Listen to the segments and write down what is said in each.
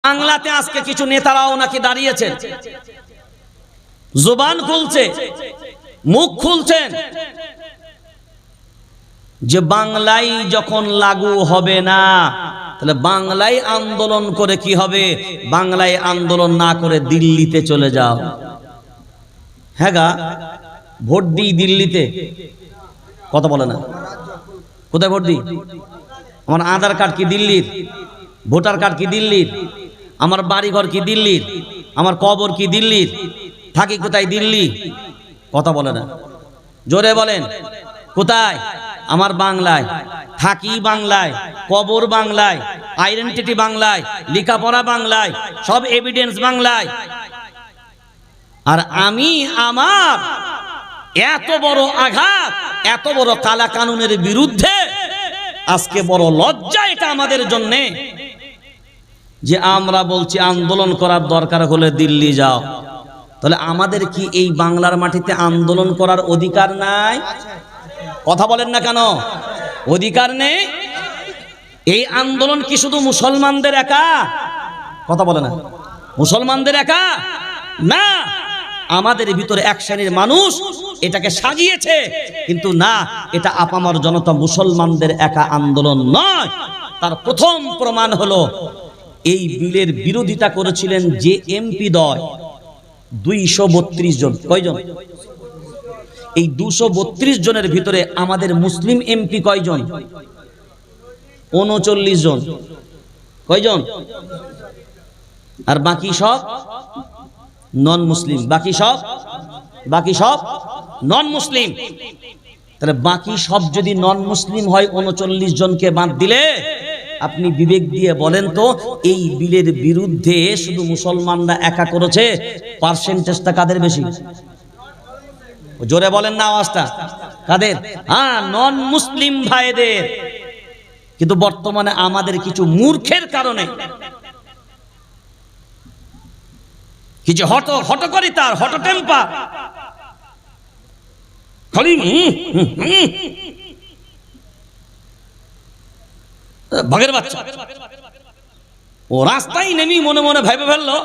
বাংলাতে আজকে কিছু নেতারাও নাকি দাঁড়িয়েছেন, জবান খুলছে, মুখ খুলছেন যে বাংলায় যখন লাগু হবে না তাহলে বাংলায় আন্দোলন করে কি হবে, বাংলায় আন্দোলন না করে দিল্লিতে চলে যাও। হ্যাঁ গা, ভোট দিই দিল্লিতে, কথা বলে না, কোথায় ভোট দিই? আমার আধার কার্ড কি দিল্লির, ভোটার কার্ড কি দিল্লির, আমার বাড়িঘর কি দিল্লির, আমার কবর কি দিল্লির, থাকি কোথায়? দিল্লি। কথা বলে না, জোরে বলেন। কোথায়? আমার বাংলায়, থাকি বাংলায়, কবর বাংলায়, আইডেন্টিটি বাংলায়, লেখাপড়া বাংলায়, সব এভিডেন্স বাংলায়। আর আমি আমার এত বড় আঘাত, এত বড় কালা কানুনের বিরুদ্ধে আজকে বড় লজ্জা এটা আমাদের জন্য যে আমরা বলছি আন্দোলন করার দরকার হলে দিল্লি যাও। তাহলে আমাদের কি এই বাংলার মাটিতে আন্দোলন করার অধিকার নাই? কথা বলেন না কেন? অধিকার নেই? এই আন্দোলন কি শুধু মুসলমানদের একা? কথা বলে না, মুসলমানদের একা না, আমাদের ভিতরে এক শ্রেণীর মানুষ এটাকে সাজিয়েছে, কিন্তু না, এটা আপামর জনতা মুসলমানদের একা আন্দোলন নয়। তার প্রথম প্রমাণ হলো এই বিলের বিরোধিতা করেছিলেন যে এমপি দল 232 জন। কয়জন? এই 232 জনের ভিতরে আমাদের মুসলিম এমপি কয়জন? 39 জন। কয়জন? আর বাকি সব নন মুসলিম। বাকি সব নন মুসলিম। তাহলে বাকি সব যদি নন মুসলিম হয়, 39 জনকে বাদ দিলে আপনি বিবেক দিয়ে বলেন তো, এই বিলের বিরুদ্ধে শুধু মুসলমানরা একা করেছে, পার্সেন্টেজটা কাদের বেশি? জোরে বলেন না, আওয়াজটা কাদের? হ্যাঁ, নন মুসলিম ভাইদের। কিন্তু বর্তমানে আমাদের কিছু মূর্খের কারণে, কিছু হটকরিতার, হট টেম্পার, খালি ভাগের বাচ্চা, ও রাস্তায় নেমি মনে মনে ভেবে ফেললো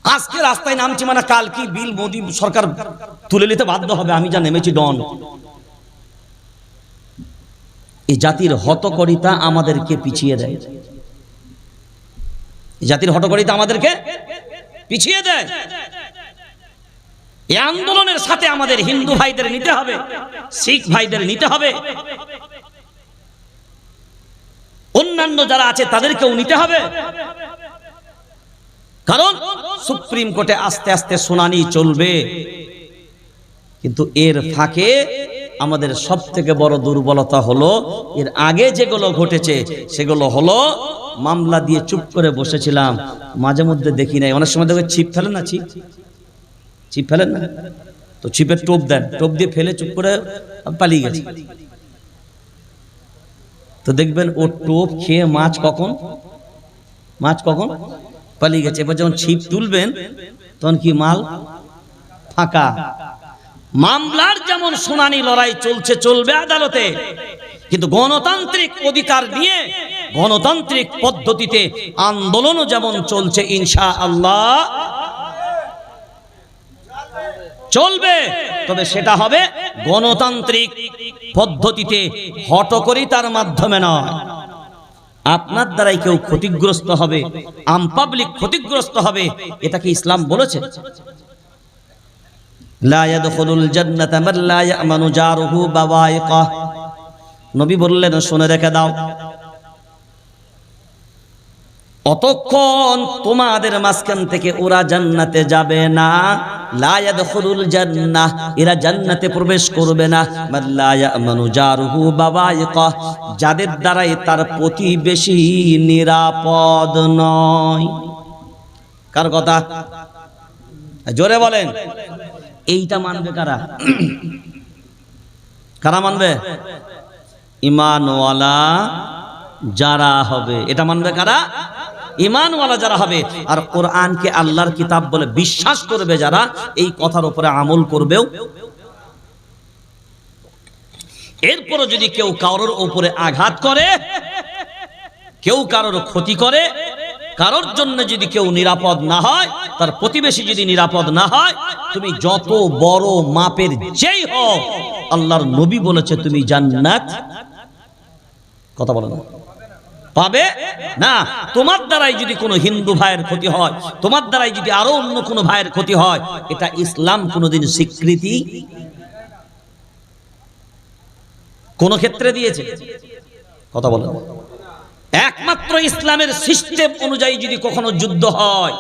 আজকে রাস্তায় নামছি মানে কাল কি বিল মোদি সরকার তুলে নিতে বাধ্য হবে, আমি যা নেমেছি ডন। এই জাতির হটকরিতা আমাদেরকে পিছিয়ে দেয়, এই জাতির হটকরিতা আমাদেরকে পিছিয়ে দেয়। এই আন্দোলনের সাথে আমাদের হিন্দু ভাইদের নিতে হবে, শিখ ভাইদের নিতে হবে, অন্যান্য যারা আছে তাদেরকেও নিতে হবে। কারণ সুপ্রিম কোর্টে আস্তে আস্তে শুনানি চলবে, কিন্তু এর ফাঁকে আমাদের সব থেকে বড় দুর্বলতা হলো এর আগে যেগুলো ঘটেছে সেগুলো হলো মামলা দিয়ে চুপ করে বসেছিলাম, মাঝে মধ্যে দেখি নাই। অনেক সময় দেখে ছিপ ফেলেন না, ছিপ ফেলেন না তো, ছিপের টোপ দেন, টোপ দিয়ে ফেলে চুপ করে পালিয়ে গেছে। তো দেখবেন ও টোপ খেয়ে মাছ কখন পালিয়ে গেছে। এবার যখন ছিপ তুলবেন তখন কি মাল ফাঁকা। মামলার যেমন শুনানি লড়াই চলবে আদালতে, কিন্তু গণতান্ত্রিক অধিকার নিয়ে গণতান্ত্রিক পদ্ধতিতে আন্দোলনও যেমন চলছে, ইনশাআল্লাহ চলবে। তবে সেটা হবে গণতান্ত্রিক পদ্ধতিতে, হটকরিতার মাধ্যমে নয়। আপনার দ্বারাই কেউ ক্ষতিগ্রস্ত হবে, আম পাবলিক ক্ষতিগ্রস্ত হবে, এটা কি ইসলাম বলেছে? লা ইয়াদখুলুল জান্নাতা মান লা ইয়ামানু জারুহু বাওয়াইকাহ। নবী বললেন, শুনে রেখে দাও, অতক্ষণ তোমাদের মাঝখান থেকে ওরা জান্নাতে যাবে না। লা ইয়াদখুলুল জান্নাহ, এরা জান্নাতে প্রবেশ করবে না। মান লা ইয়ামানু জারুহু বাওয়াইকাহ, যাদের দ্বারাই তার প্রতিবেশী নিরাপদ নয়। কার কথা? জোরে বলেন। এইটা মানবে কারা? কারা মানবে? ঈমানওয়ালা যারা হবে। এটা মানবে কারা? ঈমানওয়ালা যারা হবে। আর কোরআনকে আল্লাহর কিতাব বলে বিশ্বাস করবে যারা, এই কথার উপরে আমল করবেও। এরপরও যদি কেউ কারোর উপরে আঘাত করে, কেউ কারোর ক্ষতি করে, কারোর জন্য যদি কেউ নিরাপদ না হয়, তার প্রতিবেশী যদি নিরাপদ না হয়, তুমি যত বড় মাপের যেই হও, আল্লাহর নবী বলেছে তুমি জান্নাত কথা বলো না পাবে না। তোমার দ্বারাই যদি কোনো হিন্দু ভাইয়ের ক্ষতি হয়, তোমার দ্বারাই যদি আরো অন্য কোনো ভাইয়ের ক্ষতি হয়, এটা ইসলাম কোনোদিন স্বীকৃতি কোন ক্ষেত্রে দিয়েছে কথা বলো। একমাত্র ইসলামের সিস্টেম অনুযায়ী যদি কখনো যুদ্ধ হয়,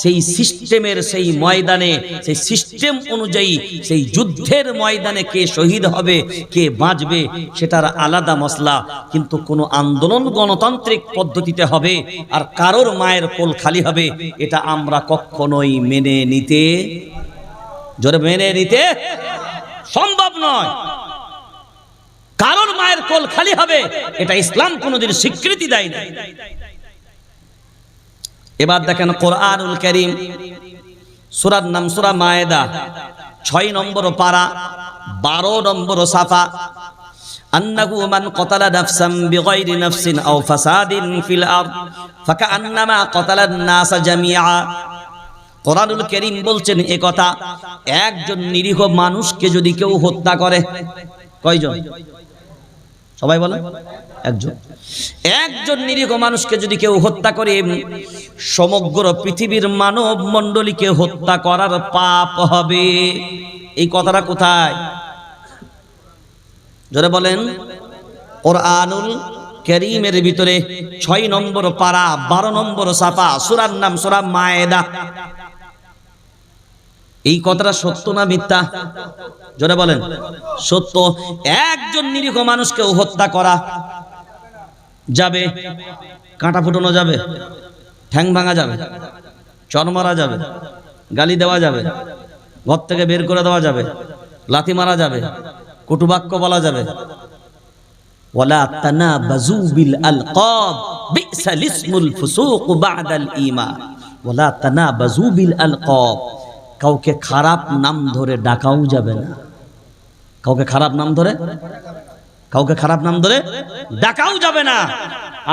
সেই সিস্টেমের সেই ময়দানে, সেই সিস্টেম অনুযায়ী সেই যুদ্ধের ময়দানে কে শহীদ হবে, কে বাঁচবে, সেটার আলাদা মসলা। কিন্তু কোনো আন্দোলন গণতান্ত্রিক পদ্ধতিতে হবে আর কারোর মায়ের কোল খালি হবে, এটা আমরা কখনোই মেনে নিতে সম্ভব নয়। কারোর মায়ের কোল খালি হবে, এটা ইসলাম কোনোদিন স্বীকৃতি দেয় না। এবার দেখেন কোরআনুল কারীম, সূরার নাম সূরা মায়েদা, 6 নম্বর পারা, 12 নম্বর সাফা। আন্নাহু মান ক্বাতালা নাফসান বিগাইরি নাফসিন আও ফাসাদিন ফিল আরদ ফাকান্নামা ক্বাতালান নাস জামিআ। কোরআনুল কারীম বলছেন এই কথা, একজন নিরীহ মানুষকে যদি কেউ হত্যা করে, কয়জন? সবাই বলেন একজন নিরীহ মানুষকে যদি কেউ হত্যা করে, সমগ্র পৃথিবীর মানব মণ্ডলীকে হত্যা করার পাপ হবে। এই কথাটা কোথায়? জোরে বলেন। কোরআনুল কারীমের ভিতরে 6 নম্বর পারা, 12 নম্বর সাফা, সূরার নাম সূরা মায়েদা। এই কথাটা সত্য না মিথ্যা? জোরে বলেন। সত্য। একজন নিরীহ মানুষকে হত্যা করা যাবে, কাঁটা ফুটানো যাবে, ঠ্যাং ভাঙা যাবে, চর মারা যাবে, গালি দেওয়া যাবে, ঘর থেকে বের করে দেওয়া যাবে, লাথি মারা যাবে, কটুবাক্য বলা যাবে। ওয়ালা তানাবাজু বিল আলকাব বিসাল ইসমুল ফুসুক বাদাল ঈমান। ওয়ালা তানাবাজু বিল আলকাব, কাউকে খারাপ নাম ধরে ডাকাও যাবে না। কাউকে খারাপ নাম ধরে ডাকাও যাবে না।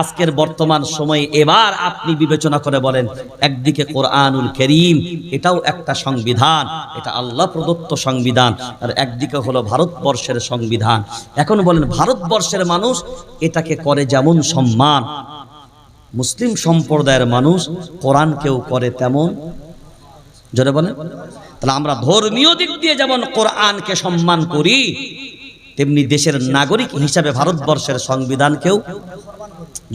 আজকের বর্তমান সময়ে এবার আপনি বিবেচনা করে বলেন, একদিকে কোরআনুল কারীম, এটাও একটা সংবিধান, এটা আল্লাহ প্রদত্ত সংবিধান, আর একদিকে হলো ভারতবর্ষের সংবিধান। এখন বলেন, ভারতবর্ষের মানুষ এটাকে করে যেমন সম্মান, মুসলিম সম্প্রদায়ের মানুষ কোরআনকেও করে তেমন। জোরে বলেন। তাহলে আমরা ধর্মীয় দিক দিয়ে যেমন কোরআনকে সম্মান করি, তেমনি দেশের নাগরিক হিসাবে ভারতবর্ষের সংবিধানকেও,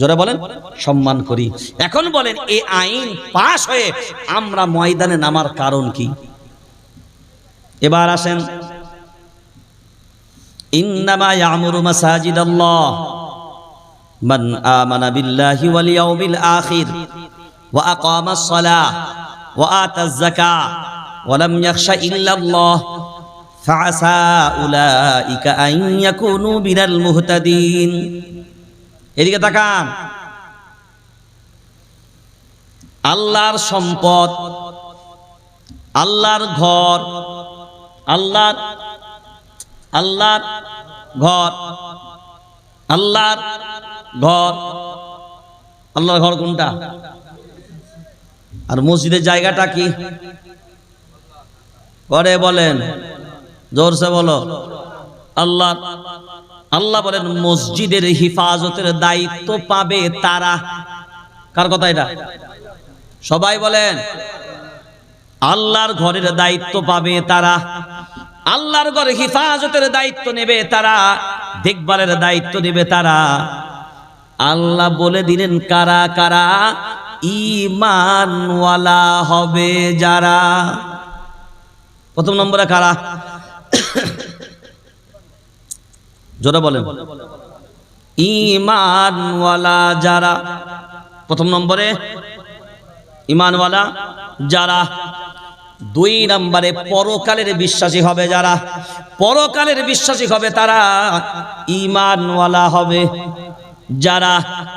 জোরে বলেন, সম্মান করি। এখন বলেন, এই আইন পাশ হয়ে আমরা ময়দানে নামার কারণ কি? এবার আসেন, ইন্নামা ইয়ামুরু মাসাজিদাল্লাহ মান আমানা বিল্লাহি ওয়াল ইয়াউমিল আখির ওয়া আকামাস সালাহ ওয়া আতাজ যাকাহ ওয়া লাম ইয়াখশা ইল্লাল্লাহ ফাআসা উলাইকা আন ইয়াকুনু মিনাল মুহতাদিন। এদিকে তাকান। আল্লাহর সম্পদ, আল্লাহর ঘর, আল্লাহর ঘর, আল্লাহর ঘর কোনটা? আর মসজিদের জায়গাটা কি? ঘরে বলেন, জোরসে বলো। আল্লাহ বলেন, মসজিদের হিফাজতের দায়িত্ব পাবে তারা। কার কথা এটা? সবাই বলেন। আল্লাহর ঘরের দায়িত্ব পাবে তারা, আল্লাহর ঘরে হিফাজতের দায়িত্ব নেবে তারা, দেখভালের দায়িত্ব নেবে তারা। আল্লাহ বলে দিলেন কারা কারা? ঈমানওয়ালা হবে যারা। প্রথম নম্বরে কারা? জোরে বলেন। ঈমানওয়ালা যারা। প্রথম নম্বরে ঈমানওয়ালা যারা। 2 নম্বরে পরকালের বিশ্বাসী হবে যারা। পরকালের বিশ্বাসী হবে তারা, ঈমানওয়ালা হবে যারা।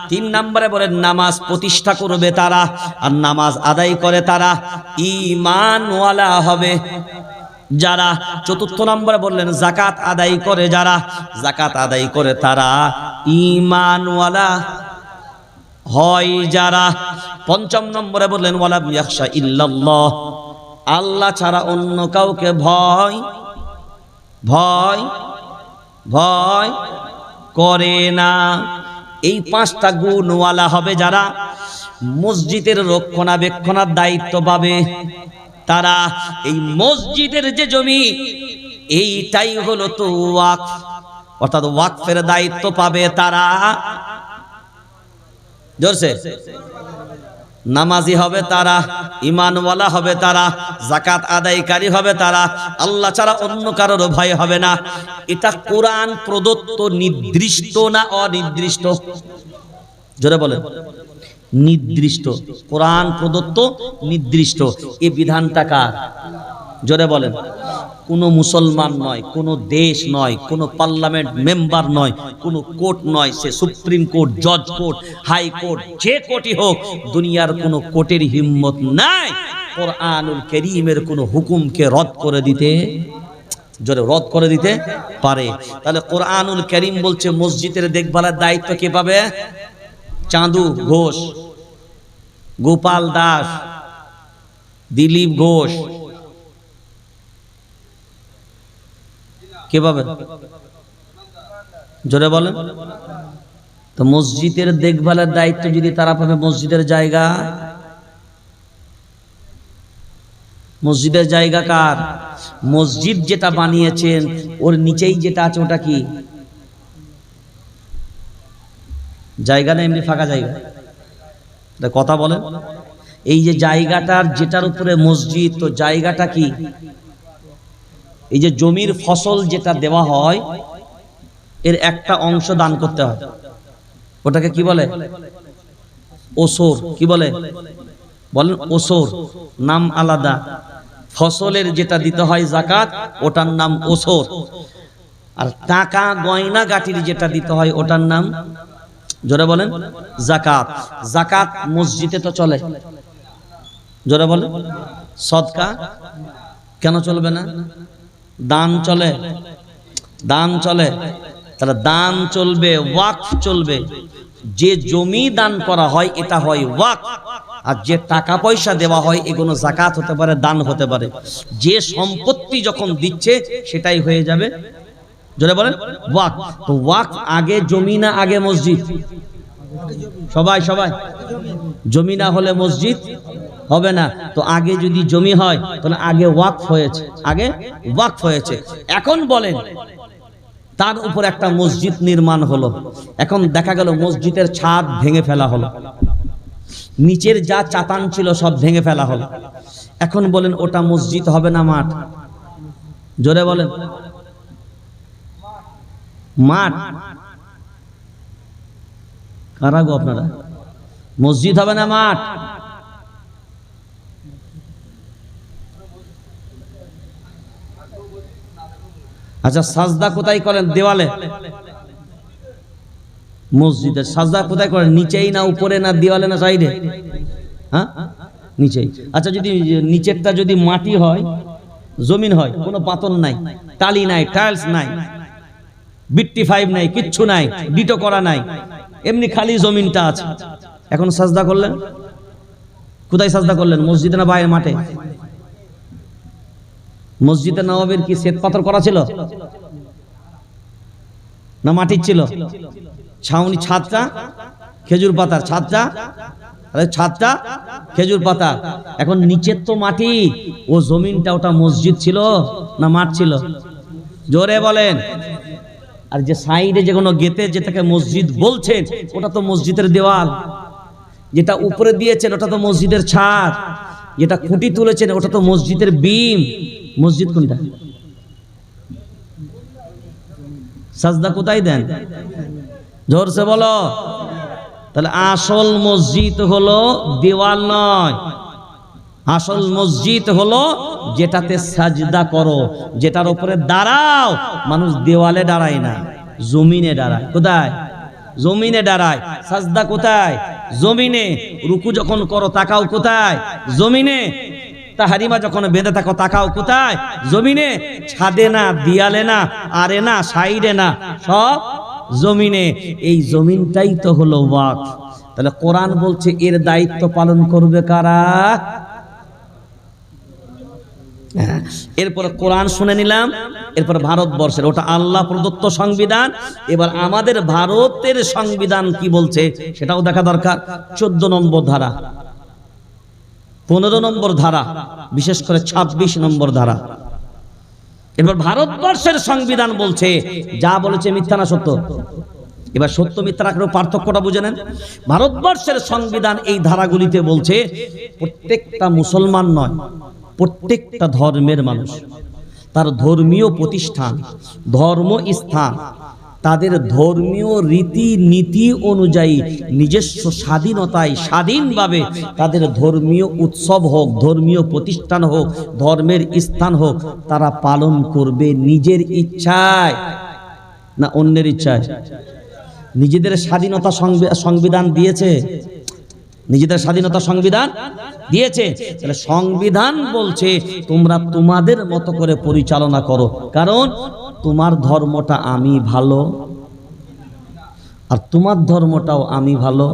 3 নম্বরে বলেন নামাজ প্রতিষ্ঠা করবে তারা, আর নামাজ আদায় করে তারা, ঈমানওয়ালা হবে যারা। 4 নম্বরে বললেন যাকাত আদায় করে যারা, যাকাত আদায় করে তারা, ঈমানওয়ালা হয় যারা। পঞ্চম নম্বরে বললেন ওয়ালাম ইয়াখশা ইল্লাল্লাহ, আল্লাহ ছাড়া অন্য কাউকে ভয় ভয় ভয় করে না। এই পাঁচটা গুণওয়ালা হবে যারা, মসজিদের রক্ষণাবেক্ষণের দায়িত্ব পাবে তারা। এই মসজিদের যে জমি, এইটাই হলো তো ওয়াকফ, অর্থাৎ ওয়াকফের দায়িত্ব পাবে তারা। জোরছে, নামাজি হবে তারা, ঈমানওয়ালা হবে তারা, যাকাত আদায়কারী হবে তারা, আল্লাহ ছাড়া অন্য কারোর ভয় হবে না। এটা কোরআন প্রদত্ত নির্দিষ্ট না অনির্দিষ্ট? জোরে বলেন। নির্দিষ্ট, কোরআন প্রদত্ত নির্দিষ্ট। এই বিধানটা কার? জোরে বলেন। কোনো মুসলমান নয়, কোনো দেশ নয়, কোনো পার্লামেন্ট মেম্বার নয়, কোনো কোর্ট নয়, সে সুপ্রিম কোর্ট, জজ কোর্ট, হাই কোর্ট, যে কোর্টই হোক, দুনিয়ার কোনো কোর্টের হিম্মত নাই কোরআনুল কারীমের কোনো হুকুমকে রদ করে দিতে, জোরে রদ করে দিতে পারে। তাহলে কোরআনুল কারীম বলছে মসজিদের দেখভালের দায়িত্ব কে পাবে? চাঁদু ঘোষ, গোপাল দাস, দিলীপ ঘোষ, কে পাবে? জোরে বলেন। তো মসজিদের দেখভালের দায়িত্ব যদি তারা পাবে, মসজিদের জায়গা, মসজিদের জায়গা কার? মসজিদ যেটা বানিয়েছেন ওর নিচেই যেটা আছে ওটা কি জায়গা? না এমনি ফাঁকা জায়গা? কথা বলেন। এই যে জায়গাটার, যেটার উপরে মসজিদ, তো জায়গাটা কি? এই যে জমির ফসল যেটা দেওয়া হয়, এর একটা অংশ দান করতে হয়, ওটাকে কি বলে? ওসর। কি বলে? বলেন ওসর, নাম আলাদা। ফসলের যেটা দিতে হয় যাকাত, ওটার নাম ওসর। আর টাকা গয়না গাটির যেটা দিতে হয় ওটার নাম, জোরে বলেন, যাকাত। যাকাত মসজিদে তো চলে, জোরে বলেন। সদকা কেন চলবে না? দান চলে, দান চলে। তাহলে দান চলবে, ওয়াকফ চলবে। যে জমি দান করা হয় এটা হয় ওয়াকফ, আর যে টাকা পয়সা দেওয়া হয় এগুলো যাকাত হতে পারে, দান হতে পারে। যে সম্পত্তি যখন দিচ্ছে সেটাই হয়ে যাবে, জোরে বলেন, ওয়াকফ। তো ওয়াকফ আগে জমি না আগে মসজিদ? সবাই সবাই, জমি না হলে মসজিদ হবে না। তো আগে যদি জমি হয় তাহলে আগে ওয়াকফ হয়েছে, আগে ওয়াকফ হয়েছে। এখন বলেন তার উপর একটা মসজিদ নির্মাণ হলো, এখন দেখা গেল মসজিদের ছাদ ভেঙে ফেলা হলো, নিচের যা চাতান ছিল সব ভেঙে ফেলা হলো। এখন বলেন ওটা মসজিদ হবে না মাঠ? জোরে বলেন। মাঠ। কারা গো আপনারা? মসজিদ হবে না মাঠ? আচ্ছা, সাজদা কোথায় করেন? দেওয়ালে? মসজিদের সাজদা কোথায় করেন? নিচেই না উপরে না দেওয়ালে না সাইডে? হ্যাঁ, নিচেই। আচ্ছা, যদি নিচেরটা যদি মাটি হয়, জমিন হয়, কোনো পাথর নাই, টালি নাই, টাইলস নাই, বিট্টি ফাইভ নাই, কিচ্ছু নাই, ডিটো করা নাই, এমনি খালি জমিনটা আছে, এখন সাজদা করলেন কোথায়? সাজদা করলেন মসজিদে না বাইরে মাঠে? মসজিদে নববীর কি শ্বেত পাথর করা ছিল না মাটির ছিল? ছাউনি, ছাদটা খেজুর পাতার, ছাদটা, আরে ছাদটা খেজুর পাতা। এখন নিচের তো মাটি, ও জমিনটা ওটা মসজিদ ছিল না মাঠ ছিল? জোরে বলেন। আর যে সাইডে যে কোনো গেতে যেটাকে মসজিদ বলছেন ওটা তো মসজিদের দেওয়াল, যেটা উপরে দিয়েছেন ওটা তো মসজিদের ছাদ, যেটা খুঁটি তুলেছেন ওটা তো মসজিদের বিম। মসজিদ কোনটা? সাজদা কোথায় দেন? জোরসে বলো। তাহলে আসল মসজিদ হলো দেওয়াল নয়, আসল মসজিদ হলো যেটাতে সাজদা করো, যেটার উপরে দাঁড়াও। মানুষ দেওয়ালে দাঁড়ায় না, জমিনে দাঁড়ায়। কোথায়? জমিনে দাঁড়ায়। সাজদা কোথায়? জমিনে। রুকু যখন করো তাকাও কোথায়? জমিনে। তাহারিমা যখন বেঁধে থাকো তাকাও কোথায়? জমিনে। ছাদে না, দেয়ালে না, আরে না, সাইডে না, সব জমিনে। এই জমিনটাই তো হলো ওয়াকফ। তাহলে কোরআন বলছে এর দায়িত্ব পালন করবে কারা? এরপরে কোরআন শুনে নিলাম, এরপর ভারতবর্ষের, ওটা আল্লাহ প্রদত্ত সংবিধান। এবার আমাদের ভারতের সংবিধান কি বলছে সেটাও দেখা দরকার। 14 নম্বর ধারা, 15 নম্বর ধারা, বিশেষ করে 26 নম্বর ধারা। এবার ভারতবর্ষের সংবিধান বলছে যা বলেছে মিথ্যা না সত্য? এবার সত্য মিথ্যা রাখার পার্থক্যটা বুঝে নেন। ভারতবর্ষের সংবিধান এই ধারাগুলিতে বলছে প্রত্যেকটা মুসলমান নয়, প্রত্যেকটা ধর্মের মানুষ তার ধর্মীয় প্রতিষ্ঠান, ধর্মস্থান, তাদের ধর্মীয় রীতি নীতি অনুযায়ী নিজস্ব স্বাধীনতায় স্বাধীনভাবে তাদের ধর্মীয় উৎসব হোক, ধর্মীয় প্রতিষ্ঠান হোক, ধর্মের স্থান হোক, তারা পালন করবে নিজের ইচ্ছায় না অন্যের ইচ্ছায়? নিজেদের স্বাধীনতা সংবিধান দিয়েছে, নিজেদের স্বাধীনতা সংবিধান দিয়েছে। তাহলে সংবিধান বলছে তোমরা তোমাদের মতো করে পরিচালনা করো, কারণ তোমার ধর্মটা আমি ভালো আর তোমার ধর্মটাও আমি ভালো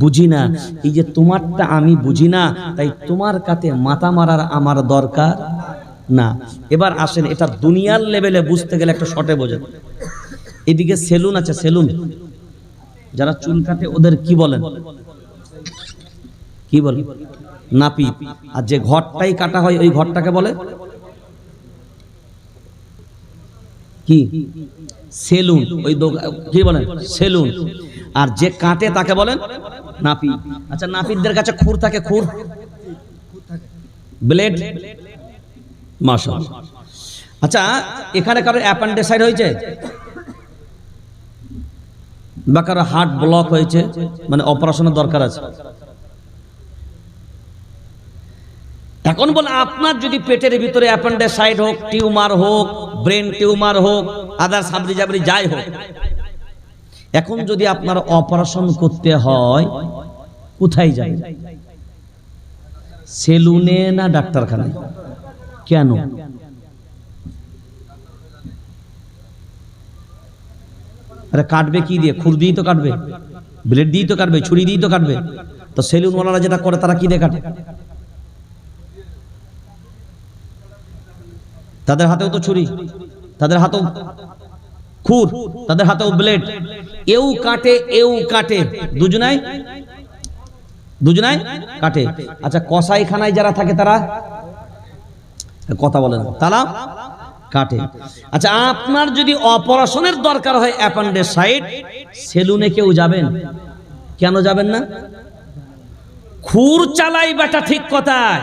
বুঝি না। এই যে তোমারটা আমি বুঝি না, তাই তোমার কাছে মাথা মারার আমার দরকার না। এবার আসেন, এটা দুনিয়ার লেভেলে বুঝতে গেলে একটা শর্টে বোঝেন। এদিকে সেলুন আছে, সেলুন যারা চুল কাটে ওদের কি বলেন? কি বলে? নাপিত। আর যে ঘরটাই কাটা হয় ওই ঘরটাকে বলে কি? সেলুন। ওই কি বলেন? সেলুন। আর যে কাটে তাকে বলেন নাপিত। আচ্ছা, নাপিতদের কাছে খুর থাকে, খুর, ব্লেড, মাশাআল্লাহ। আচ্ছা, এখানে কারো অ্যাপেন্ডিসাইড হয়েছে বা কারো হার্ট ব্লক হয়েছে, মানে অপারেশনের দরকার আছে, এখন বলে আপনার যদি পেটের ভিতরে অ্যাপেন্ডিসাইড হোক, টিউমার হোক, ব্রেন টিউমার হোক, আদার সাবরি জাবরি যাই হোক, এখন যদি আপনার অপারেশন করতে হয় কোথায় যাবে? সেলুনে না ডাক্তারখানায়? কেন? আরে কাটবে কি দিয়ে? খুর দিয়ে তো কাটবে, ব্লেড দিয়ে তো কাটবে, ছুরি দিয়ে তো কাটবে। তো সেলুনওয়ালারা যেটা করে তারা কি দিয়ে কাটে? তাদের হাতেও তো ছুরি, তাদের হাতেও খুর, তাদের হাতেও ব্লেড, এও কাটে এও কাটে, দুজনাই কাটে। আচ্ছা, কসাইখানায় যারা থাকে তারা কথা বলে না, তারা কাটে। আচ্ছা, আপনার যদি অপারেশনের দরকার হয় অ্যাপেন্ডিসাইড, সেলুনে কেউ যাবেন? কেন যাবেন না? খুর চালাই বেটা, ঠিক কথায়,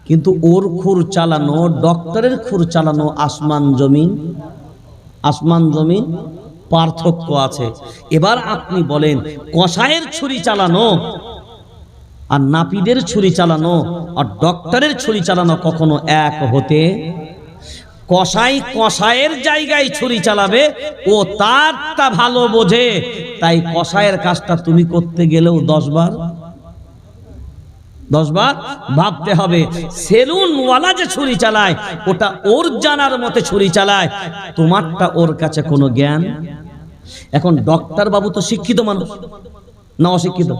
কিন্তু ওর খুর চালানো, ডক্টরের খুর চালানো আসমান জমিন, আসমান জমিন পার্থক্য আছে। এবার আপনি বলেন, কসাইয়ের ছুরি চালানো আর নাপিদের ছুরি চালানো আর ডক্টরের ছুরি চালানো কখনো এক হতে? কসাই কসাইয়ের জায়গায় ছুরি চালাবে, ও তারটা ভালো বোঝে, তাই কসাইয়ের কাজটা তুমি করতে গেলেও 10 বার ভাবতে হবে। সেলুনওয়ালা যে ছুরি চালায় ওটা ওর জানার মতে ছুরি চালায়, তোমারটা ওর কাছে কোনো জ্ঞান। এখন ডক্টর বাবু তো শিক্ষিত মানুষ না অশিক্ষিত?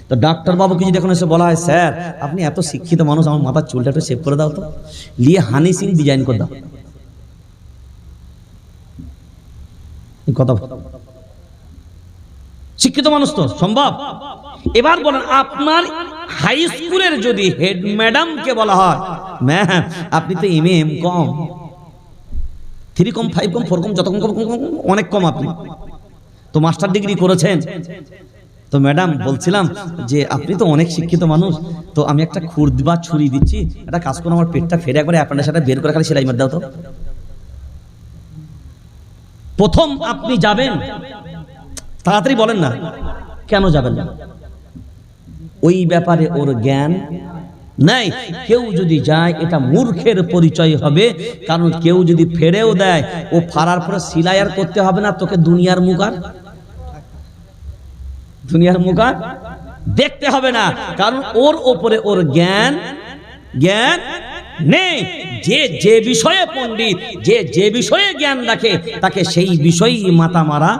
তো ডাক্তার বাবুকে যদি এখন এসে বলা হয়, স্যার আপনি এত শিক্ষিত মানুষ, আমার মাথার চুলটা একটু সেভ করে দাও তো, নিয়ে হানি সিং ডিজাইন করে দাও, কথা শিক্ষিত মানুষ তো সম্ভব? এবার বলেন, আপনার হাই স্কুলের যদি হেড ম্যাডামকে বলা হয়, ম্যাম আপনি তো এম কম, 3 কম 5 কম 4 কম যত কম অনেক কম, আপনি তো মাস্টার ডিগ্রি করেছেন, তো ম্যাডাম বলছিলাম যে আপনি তো অনেক শিক্ষিত মানুষ, তো আমি একটা খুর বা ছুরি দিচ্ছি, একটা কাজ করো, আমার পেটটা ফেরে একবারে অ্যাপেন্ডিসাইডটা বের করে খালি সেলাই মার দাও তো। প্রথম আপনি যাবেন, তাড়াতাড়ি বলেন না কেন যাবেন না? ওই ব্যাপারে ওর জ্ঞান নাই। কেউ যদি যায় এটা মূর্খের পরিচয় হবে, কারণ কেউ যদি ফেরেও দেয়, ও ফারার পরে সিলাই আর করতে হবে না, তোকে দুনিয়ার মুখ আর দেখতে হবে না, কারণ ওর ওপরে ওর জ্ঞান নেই। যে বিষয়ে পণ্ডিত, যে বিষয়ে জ্ঞান রাখে, তাকে সেই বিষয়েই মাথা মারা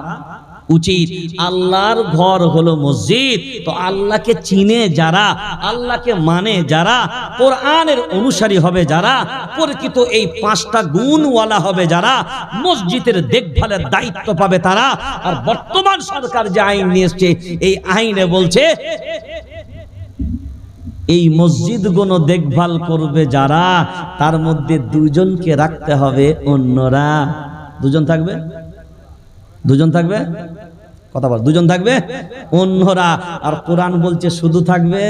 উচিত। আল্লাহর ঘর হলো মসজিদ, তো আল্লাহকে চিনে যারা, আল্লাহকে মানে যারা, কোরআনের অনুসারী হবে যারা, প্রকৃত এই 5টা গুণওয়ালা হবে যারা, মসজিদের দেখভালের দায়িত্ব পাবে তারা। আর বর্তমান সরকার যে আইন নিয়ে এসেছে, এই আইনে বলছে এই মসজিদগুলো দেখভাল করবে যারা, তার মধ্যে 2 জনকে রাখতে হবে, অন্যরা 2 জন থাকবে, 2 জন থাকবে, কথা বল, 2 জন থাকবে অন্যরা। আর কোরআন বলছে শুধু থাকবে।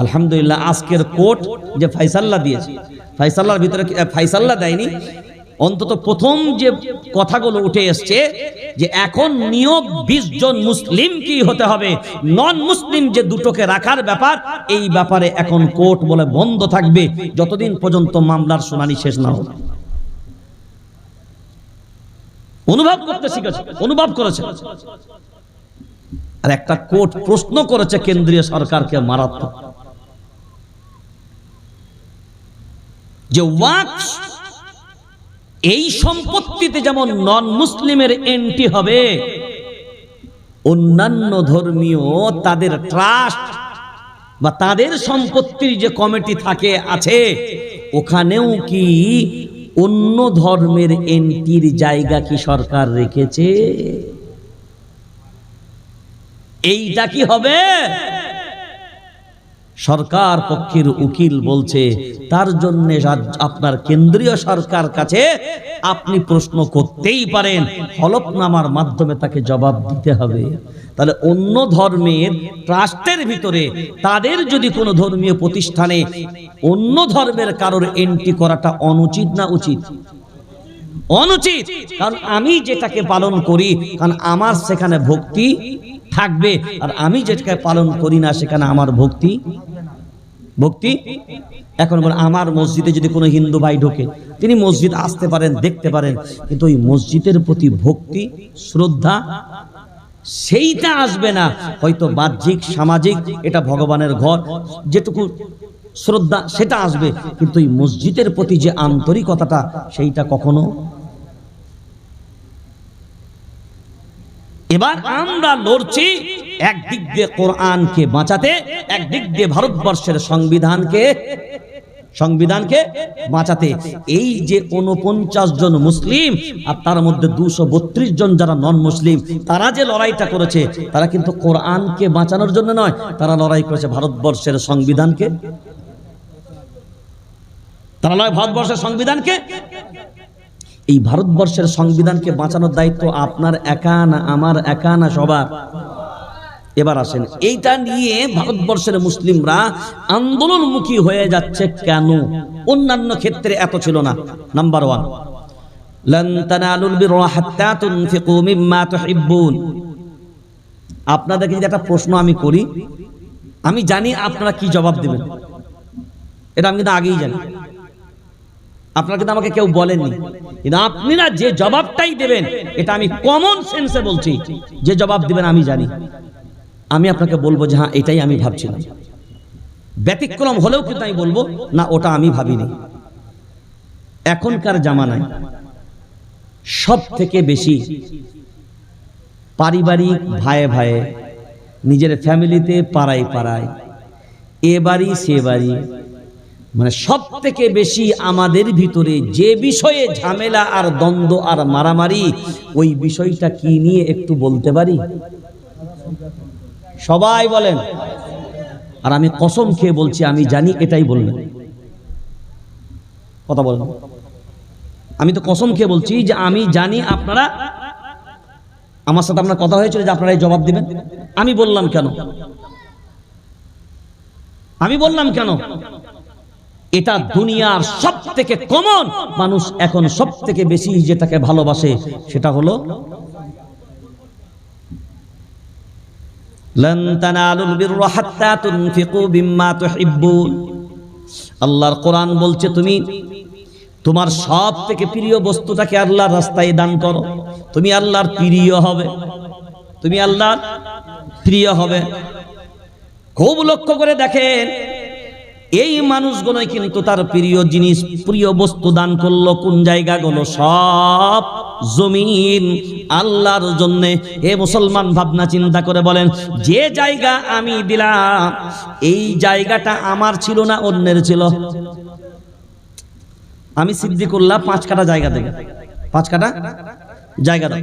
আলহামদুলিল্লাহ, আজকের কোর্ট যে ফায়সালা দিয়েছে, ফায়সালার ভিতরে ফায়সালা দেয়নি, অন্তত প্রথম যে কথাগুলো উঠে এসছে যে এখন নিয়োগ 20 জন মুসলিম কি হতে হবে, নন মুসলিম যে দুটোকে রাখার ব্যাপার, এই ব্যাপারে এখন কোর্ট বলে বন্ধ থাকবে যতদিন পর্যন্ত মামলার শুনানি শেষ না হবে। অনুভব করতে শিখেছে, অনুভব করেছে। আর একটা কোর্ট প্রশ্ন করেছে কেন্দ্রীয় সরকারকে মারাত্মক, যে ওয়াকফ এই সম্পত্তিতে যেমন নন মুসলিমের এন্ট্রি হবে, অন্যান্য ধর্মীয় তাদের ট্রাস্ট বা তাদের সম্পত্তির যে কমিটি থাকে আছে, ওখানেও কি অন্য ধর্মের এন্ট্রির জায়গা কি সরকার রেখেছে? এইটা কি হবে? সরকার পক্ষের উকিল বলছে তার জন্য আপনার কেন্দ্রীয় সরকার কাছে আপনি প্রশ্ন করতেই পারেন, হলফনামার মাধ্যমে তাকে জবাব দিতে হবে। তাহলে অন্য ধর্মের ট্রাস্টের ভিতরে তাদের যদি কোনো ধর্মীয় প্রতিষ্ঠানে অন্য ধর্মের কারোর এন্ট্রি করাটা অনুচিত না উচিত? অনুচিত। কারণ আমি যেটাকে পালন করি, কারণ আমার সেখানে ভক্তি থাকবে, আর আমি যেটাকে পালন করি না সেখানে আমার ভক্তি। এখন আমার মসজিদে যদি কোনো হিন্দু ভাই ঢোকে, তিনি মসজিদ আসতে পারেন, দেখতে পারেন, কিন্তু ওই মসজিদের প্রতি ভক্তি শ্রদ্ধা সেইটা আসবে না। হয়তো বাহ্যিক সামাজিক এটা ভগবানের ঘর, যেটুকু শ্রদ্ধা সেটা আসবে, কিন্তু এই মসজিদের প্রতি যে আন্তরিকতাটা সেইটা কখনো। এবার আমরা লড়ছি একদিক দিয়ে কোরআনকে বাঁচাতে, একদিক দিয়ে ভারতবর্ষের সংবিধানকে বাঁচাতে। এই যে 49 জন মুসলিম আর তার মধ্যে 232 জন যারা নন মুসলিম, তারা যে লড়াইটা করেছে, তারা কিন্তু কোরআনকে বাঁচানোর জন্য নয়, তারা লড়াই করেছে ভারতবর্ষের সংবিধানকে। তারা নয় ভারতবর্ষের সংবিধানকে। এই ভারতবর্ষের সংবিধানকে বাঁচানোর দায়িত্ব আপনার একা না, আমার একা না, সবার। এবার আসেন, এইটা নিয়ে ভারতবর্ষের মুসলিমরা আন্দোলনমুখী হয়ে যাচ্ছে কেন? অন্যান্য ক্ষেত্রে এত ছিল না। নাম্বার 1, লান তানালুল বিররা হাত্তা তুনফিকু মিম্মা তুহিব্বুন। আপনাদেরকে যদি একটা প্রশ্ন আমি করি, আমি জানি আপনারা কি জবাব দেবেন, এটা আমি কিন্তু আগেই জানি। আপনারা কিন্তু আমাকে কেউ বলেননি, কিন্তু আপনারা যে জবাবটাই দেবেন, এটা আমি কমন সেন্সে বলছি, যে জবাব দিবেন আমি জানি। আমি আপনাকে বলবো যে হ্যাঁ এটাই আমি ভাবছিলাম। ব্যতিক্রম হলেও কিন্তু আমি বলবো না ওটা আমি ভাবিনি। এখনকার জামানায় সব থেকে বেশি পারিবারিক ভাইয়ে ভাইয়ে, নিজের ফ্যামিলিতে, পাড়ায় পাড়ায়, এ বাড়ি সে বাড়ি, মানে সব থেকে বেশি আমাদের ভিতরে যে বিষয়ে ঝামেলা আর দ্বন্দ্ব আর মারামারি, ওই বিষয়টা কি নিয়ে একটু বলতে পারি? সবাই বলেন। আর আমি কসম খেয়ে বলছি, আমি জানি এটাই বলবেন। কথা বলেন। আমি তো কসম খেয়ে বলছি যে আমি জানি আপনারা, আমার সাথে আপনার কথা হয়েছিল যে আপনারা এই জবাব দিবেন। আমি বললাম কেন? এটা দুনিয়ার সব থেকে কমন, মানুষ এখন সব থেকে বেশি যেটাকে ভালোবাসে সেটা হলো লান তানালুল বিররা হাত্তা তুনফিকু মিম্মা তুহিব্বুন। আল্লাহর কোরআন বলছে তুমি তোমার সব থেকে প্রিয় বস্তুটাকে আল্লাহর রাস্তায় দান করো, তুমি আল্লাহর প্রিয় হবে, তুমি আল্লাহর প্রিয় হবে। খুব লক্ষ্য করে দেখেন, এই মানুষগুলোই কিন্তু তার প্রিয় জিনিস, প্রিয় বস্তু দান করলো। কোন জায়গাগুলো? সব জমিন আল্লাহর জন্য। এ মুসলমান, ভাবনা চিন্তা করে বলেন, যে জায়গা আমি দিলাম এই জায়গাটা আমার ছিল না অন্যের ছিল? আমি সিদ্দিকুল্লাহ 5 কাঠা জায়গা দেব, 5 কাঠা জায়গা দাও।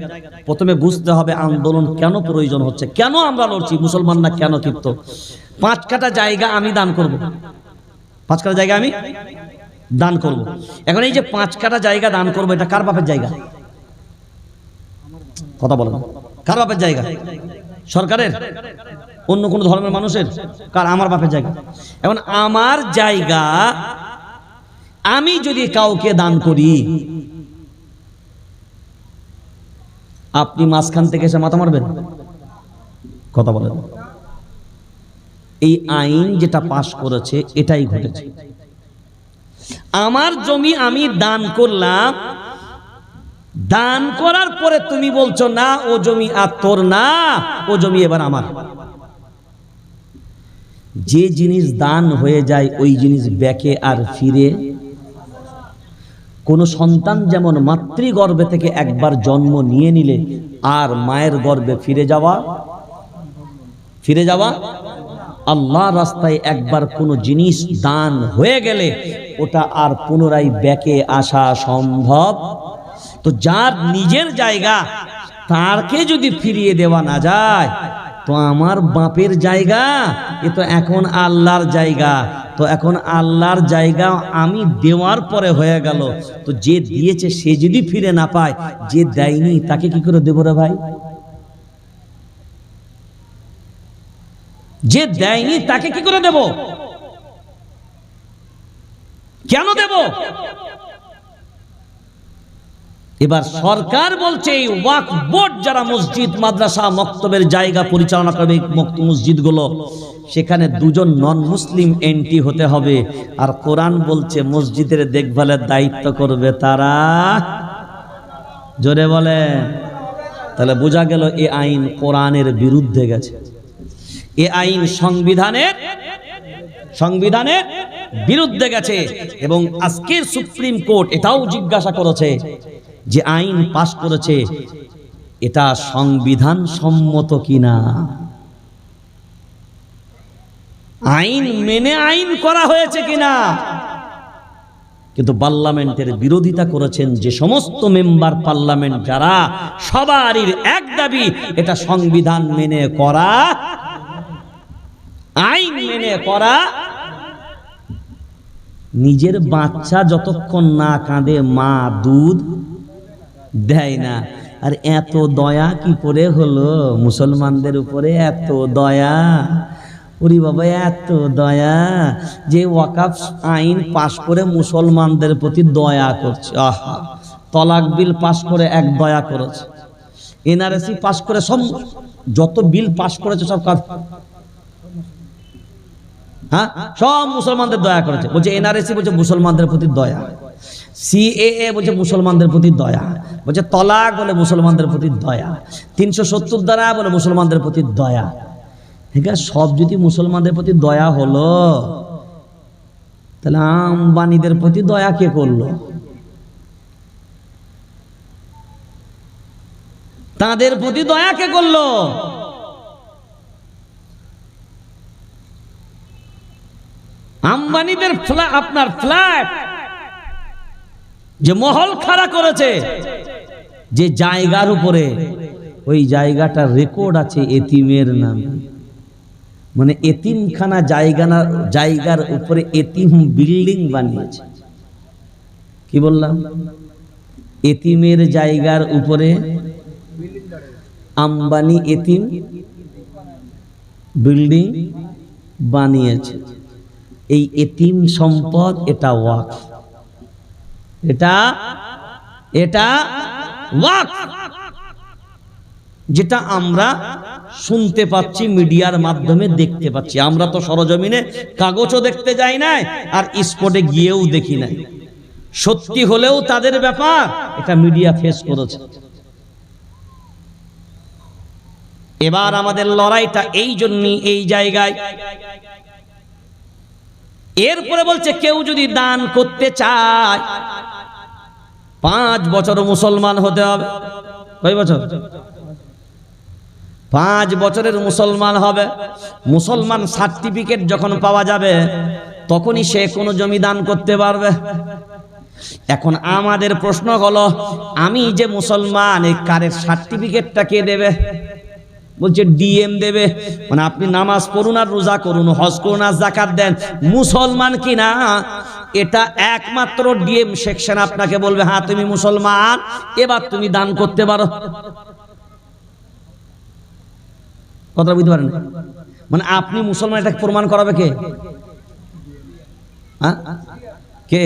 প্রথমে বুঝতে হবে আন্দোলন কেন প্রয়োজন হচ্ছে, কেন আমরা লড়ছি, মুসলমানরা কেন ক্ষিপ্ত। 5 কাঠা জায়গা আমি দান করব, 5 কাঠা জায়গা আমি দান করব। এখন এই যে 5 কাঠা জায়গা দান করব, এটা কার বাপের জায়গা? কথা বলেন, কার বাপের জায়গা? সরকারের? অন্য কোন ধর্মের মানুষের? কার? আমার বাপের জায়গা। এখন আমার জায়গা আমি যদি কাউকে দান করি, আপনি মাঝখান থেকে এসে মাথা মারবেন? কথা বলেন। এই আইন যেটা পাশ করেছে এটাই ঘটেছে। আমার জমি আমি দান করলাম, দান করার পরে তুমি বলছো না ও জমি আর তোর না, ও জমি এবার আমার। যে জিনিস দান হয়ে যায় ওই জিনিস ব্যাকে আর ফিরে। কোন সন্তান যেমন মাতৃগর্ভে থেকে একবার জন্ম নিয়ে নিলে আর মায়ের গর্ভে ফিরে যাওয়া আল্লাহ রাস্তায় একবার কোনো জিনিস দান হয়ে গেলে ওটা আর পুনরায় ব্যাকে আসা সম্ভব। তো যার নিজের জায়গা তারকে যদি ফিরিয়ে দেওয়া না যায়, তো আমার বাপের জায়গা এ তো এখন আল্লাহর জায়গা। তো এখন আল্লাহর জায়গা আমি দেওয়ার পরে হয়ে গেল, তো যে দিয়েছে সে যদি ফিরে না পায়, যে দেয়নি তাকে কি করে দেব রে ভাই? যে দেয়নি তাকে কি করে দেব? কেন দেব? এবার সরকার বলছে এই ওয়াকফ বোর্ড যারা মসজিদ, মাদ্রাসা, মক্তবের জায়গা পরিচালনা করবে, মসজিদগুলো, সেখানে 2 জন নন মুসলিম এন্ট্রি হতে হবে। আর কোরআন বলছে মসজিদের দেখভালের দায়িত্ব করবে তারা। জোরে বলে। তাহলে বোঝা গেল এই আইন কোরআনের বিরুদ্ধে গেছে, এই আইন সংবিধানের বিরুদ্ধে গেছে। এবং আজকের সুপ্রিম কোর্ট এটাও জিজ্ঞাসা করেছে যে আইন পাশ করেছে এটা সংবিধান সম্মত কিনা, আইন মেনে আইন করা হয়েছে কিনা। কিন্তু পার্লামেন্টের বিরোধিতা করেছেন যে সমস্ত মেম্বার পার্লামেন্ট যারা, সবারই এক দাবি এটা সংবিধান মেনে করা, আইন মেনে করা। নিজের বাচ্চা যতক্ষণ না কাঁদে মা দুধ দেয় না। আর এত দয়া কি করে হলো মুসলমানদের উপরে? এত দয়া, ওরে বাবা এত দয়া যে ওয়াকফ আইন পাশ করে মুসলমানদের প্রতি দয়া করছে। আহা, তলাক বিল পাশ করে এক দয়া করেছে, এনআরসি পাশ করে সব যত বিল পাশ করেছে সব কাজ, হ্যাঁ সব মুসলমানদের দয়া করেছে। বলছে এনআরসি বলছে মুসলমানদের প্রতি দয়া, সিএএ বলছে মুসলমানদের প্রতি দয়া, বলছে তলাক বলে মুসলমানদের প্রতি দয়া, 370 দ্বারা বলে মুসলমানদের প্রতি দয়া। হ্যাঁ, সব যদি মুসলমানদের প্রতি দয়া হলো, তাহলে আম্বানিদের প্রতি দয়া কে করলো? তাদের প্রতি দয়া কে করলো? আম্বানিদের আপনার ফ্ল্যাট যে মহল খাড়া করেছে, যে জায়গার উপরে, ওই জায়গাটার রেকর্ড আছে এতিমের নামে। মানে এতিমখানা জায়গার উপরে এতিম বিল্ডিং বানিয়েছে। কি বললাম? এতিমের জায়গার উপরে আম্বানি এতিম বিল্ডিং বানিয়েছে। এই এতিম সম্পদ এটা ওয়াকফ, এটা ওয়াকফ, যেটা আমরা শুনতে পাচ্ছি, মিডিয়ার মাধ্যমে দেখতে পাচ্ছি। আমরা তো সরজমিনে কাগজও দেখতে যাই নাই, আর স্পটে গিয়েও দেখি নাই। সত্যি হলেও তাদের ব্যাপার, এটা মিডিয়া ফেস করেছে। এবার আমাদের লড়াইটা এই জন্যই এই জায়গায়, এরপরে বলছে কেউ যদি দান করতে চায় 5 বছর মুসলমান হতে হবে। কয় বছর? 5 বছরের মুসলমান হবে। মুসলমান সার্টিফিকেট যখন পাওয়া যাবে তখনই সে কোনো জমি দান করতে পারবে। এখন আমাদের প্রশ্ন হলো, আমি যে মুসলমান, এই কারের সার্টিফিকেটটা কে দেবে? বলছে ডিএম দেবে। মানে আপনি নামাজ পড়ুন আর রোজা করুন, হজ করুন আর যাকাত দেন, মুসলমান কিনা এটা একমাত্র ডিএম সেকশন আপনাকে বলবে, হ্যাঁ তুমি মুসলমান, এবার তুমি দান করতে পারো। কথা বুঝতে পারেন? মানে আপনি মুসলমান এটা প্রমাণ করাবে কে? কে?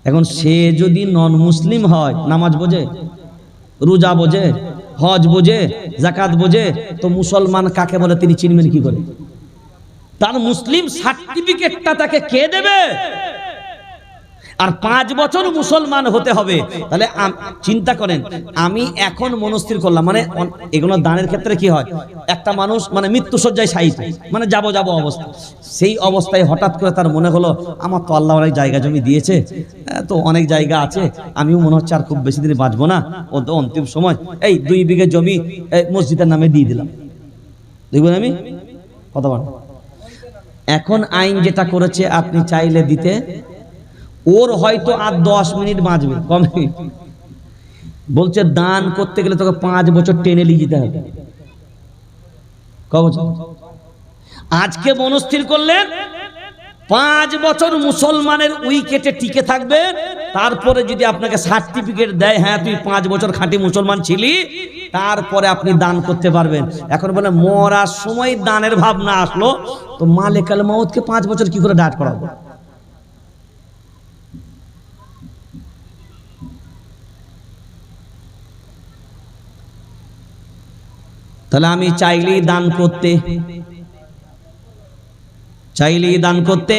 এখন সে যদি নন মুসলিম হয়, নামাজ বোঝে, রোজা বোঝে, হজ বোঝে, যাকাত বোঝে, তো মুসলমান কাকে বলে তিনি চিনবেন কি করে? তার মুসলিম সার্টিফিকেটটা তাকে কে দেবে? আর 5 বছর মুসলমান হতে হবে। তাহলে চিন্তা করেন, আমি এখন মনস্থির করলাম, মানে এগুলো দানের ক্ষেত্রে কি হয়, একটা মানুষ মানে মৃত্যুসজ্জায় শায়িত, মানে যাব অবস্থা, সেই অবস্থায় হঠাৎ করে তার মনে হলো আমার তো আল্লাহ অনেক জায়গা জমি দিয়েছে, তো অনেক জায়গা আছে, আমিও মনে হচ্ছে আর খুব বেশি দিন বাঁচবো না, ও তো অন্তিম সময় এই 2 বিঘে জমি মসজিদের নামে দিয়ে দিলাম। দেখবেন আমি কথা বল, এখন আইন যেটা করেছে আপনি চাইলে দিতে, ওর হয়তো আর 10 মিনিট বাঁচবে কমে, বলছে দান করতে গেলে তোকে 5 বছর টেনে নিয়ে যেতে হবে। ক বছর? আজকে মনস্থির করলেন 5 বছর মুসলমানের উইকেটে টিকে থাকবে, তারপরে যদি আপনাকে সার্টিফিকেট দেয় হ্যাঁ তুই 5 বছর খাঁটি মুসলমান ছিলি, তারপরে আপনি দান করতে পারবেন। এখন বলে মরার সময় দানের ভাবনা আসলো, তো মালিকাল মউতকে 5 বছর কি করে ডাট করাবো? তাহলে আমি চাইলেই দান করতে,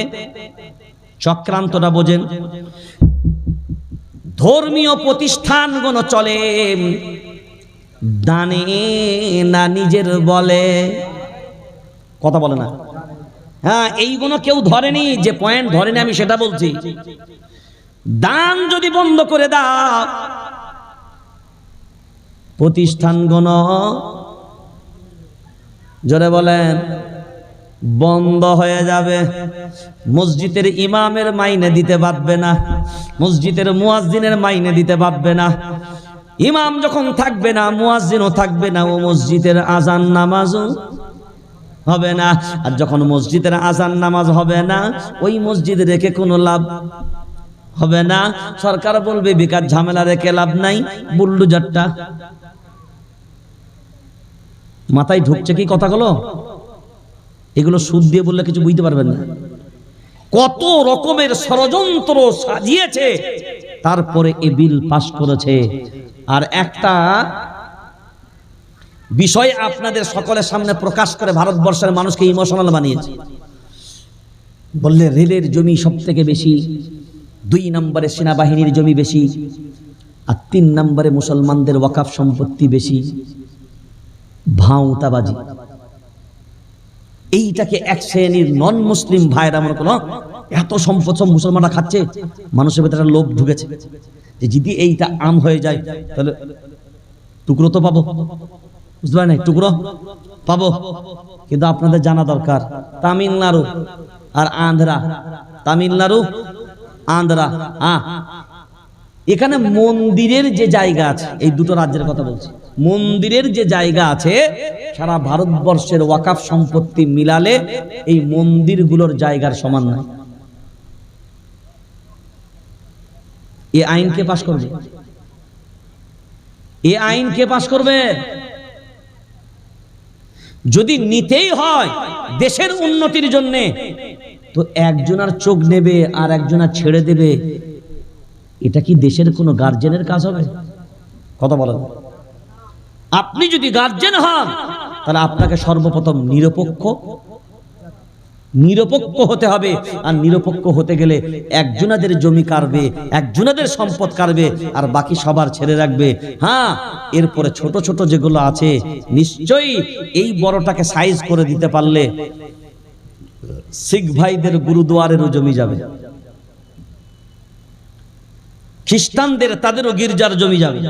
চক্রান্তটা বোঝেন। ধর্মীয় প্রতিষ্ঠানগুলো চলে দানে না নিজের বলে, কথা বলে না। হ্যাঁ, এইগুলো কেউ ধরেনি, যে পয়েন্ট ধরেনি আমি সেটা বলছি। দান যদি বন্ধ করে দাও, প্রতিষ্ঠানগুলো জোরে বলেন বন্ধ হয়ে যাবে। মসজিদের ইমামের মাইনে দিতে পারবে না, মসজিদের মুয়াজ্জিনের মাইনে দিতে পারবে না। ইমাম যখন থাকবে না, মুয়াজ্জিনও থাকবে না, ও মসজিদের আজান নামাজও হবে না। আর যখন মসজিদের আজান নামাজ হবে না, ওই মসজিদ রেখে কোনো লাভ হবে না। সরকার বলবে বেকার ঝামেলা রেখে লাভ নাই, বুল্ডুজারটা মাথায় ঢুকছে কি কথাগুলো? এগুলো সুদ দিয়ে বললে কিছু বুঝতে পারবেন না। কত রকমের ষড়যন্ত্র সাজিয়েছে, তারপরে এই বিল পাস করেছে। আর একটা বিষয় আপনাদের সকলের সামনে প্রকাশ করে ভারতবর্ষের মানুষকে ইমোশনাল বানিয়েছে। বললে রেলের জমি সব থেকে বেশি, 2 নম্বরে সেনাবাহিনীর জমি বেশি, আর 3 নম্বরে মুসলমানদের ওয়াকফ সম্পত্তি বেশি। ভাঁওতাবাজি। এইটাকে এক শ্রেণীর নন মুসলিম ভাইরা মনে করলো এত সম্পদ সব মুসলমানরা খাচ্ছে, মানুষের ভেতরে লোভ ঢুকেছে যে যদি এইটা আম হয়ে যায় তাহলে টুকরো তো পাবো, বুঝতে পারেন, টুকরো পাবো। কিন্তু আপনাদের জানা দরকার, তামিলনাড়ু আর আন্ধ্রা, তামিলনাড়ু আন্ধ্রা, এখানে মন্দিরের যে জায়গা আছে, এই দুটো রাজ্যের কথা বলছি, মন্দিরের যে জায়গা আছে সারা ভারতবর্ষের ওয়াকফ সম্পত্তি মিলালে এই মন্দিরগুলোর জায়গার সমান নয়। এই আইন কে পাস করবে? এই আইন কে পাস করবে? যদি নিতেই হয় দেশের উন্নতির জন্য, তো একজনের চোখ নেবে আর একজনের ছেড়ে দেবে, এটা কি দেশের কোনো গার্জেনের কাজ হবে? কথা বলেন। আপনি যদি গার্জেন হন তাহলে আপনাকে সর্বপ্রথম নিরপেক্ষ হতে হবে। আর নিরপেক্ষ হতে গেলে একজনাদের জমি কাটবে, একজনাদের সম্পদ কাটবে, আর বাকি সবার ছেড়ে রাখবে। হ্যাঁ, এরপরে ছোট ছোট যেগুলো আছে নিশ্চয়ই এই বড়টাকে সাইজ করে দিতে পারলে শিখ ভাইদের গুরুদুয়ারেরও জমি যাবে, খ্রিস্টানদের তাদেরও গির্জার জমি যাবে,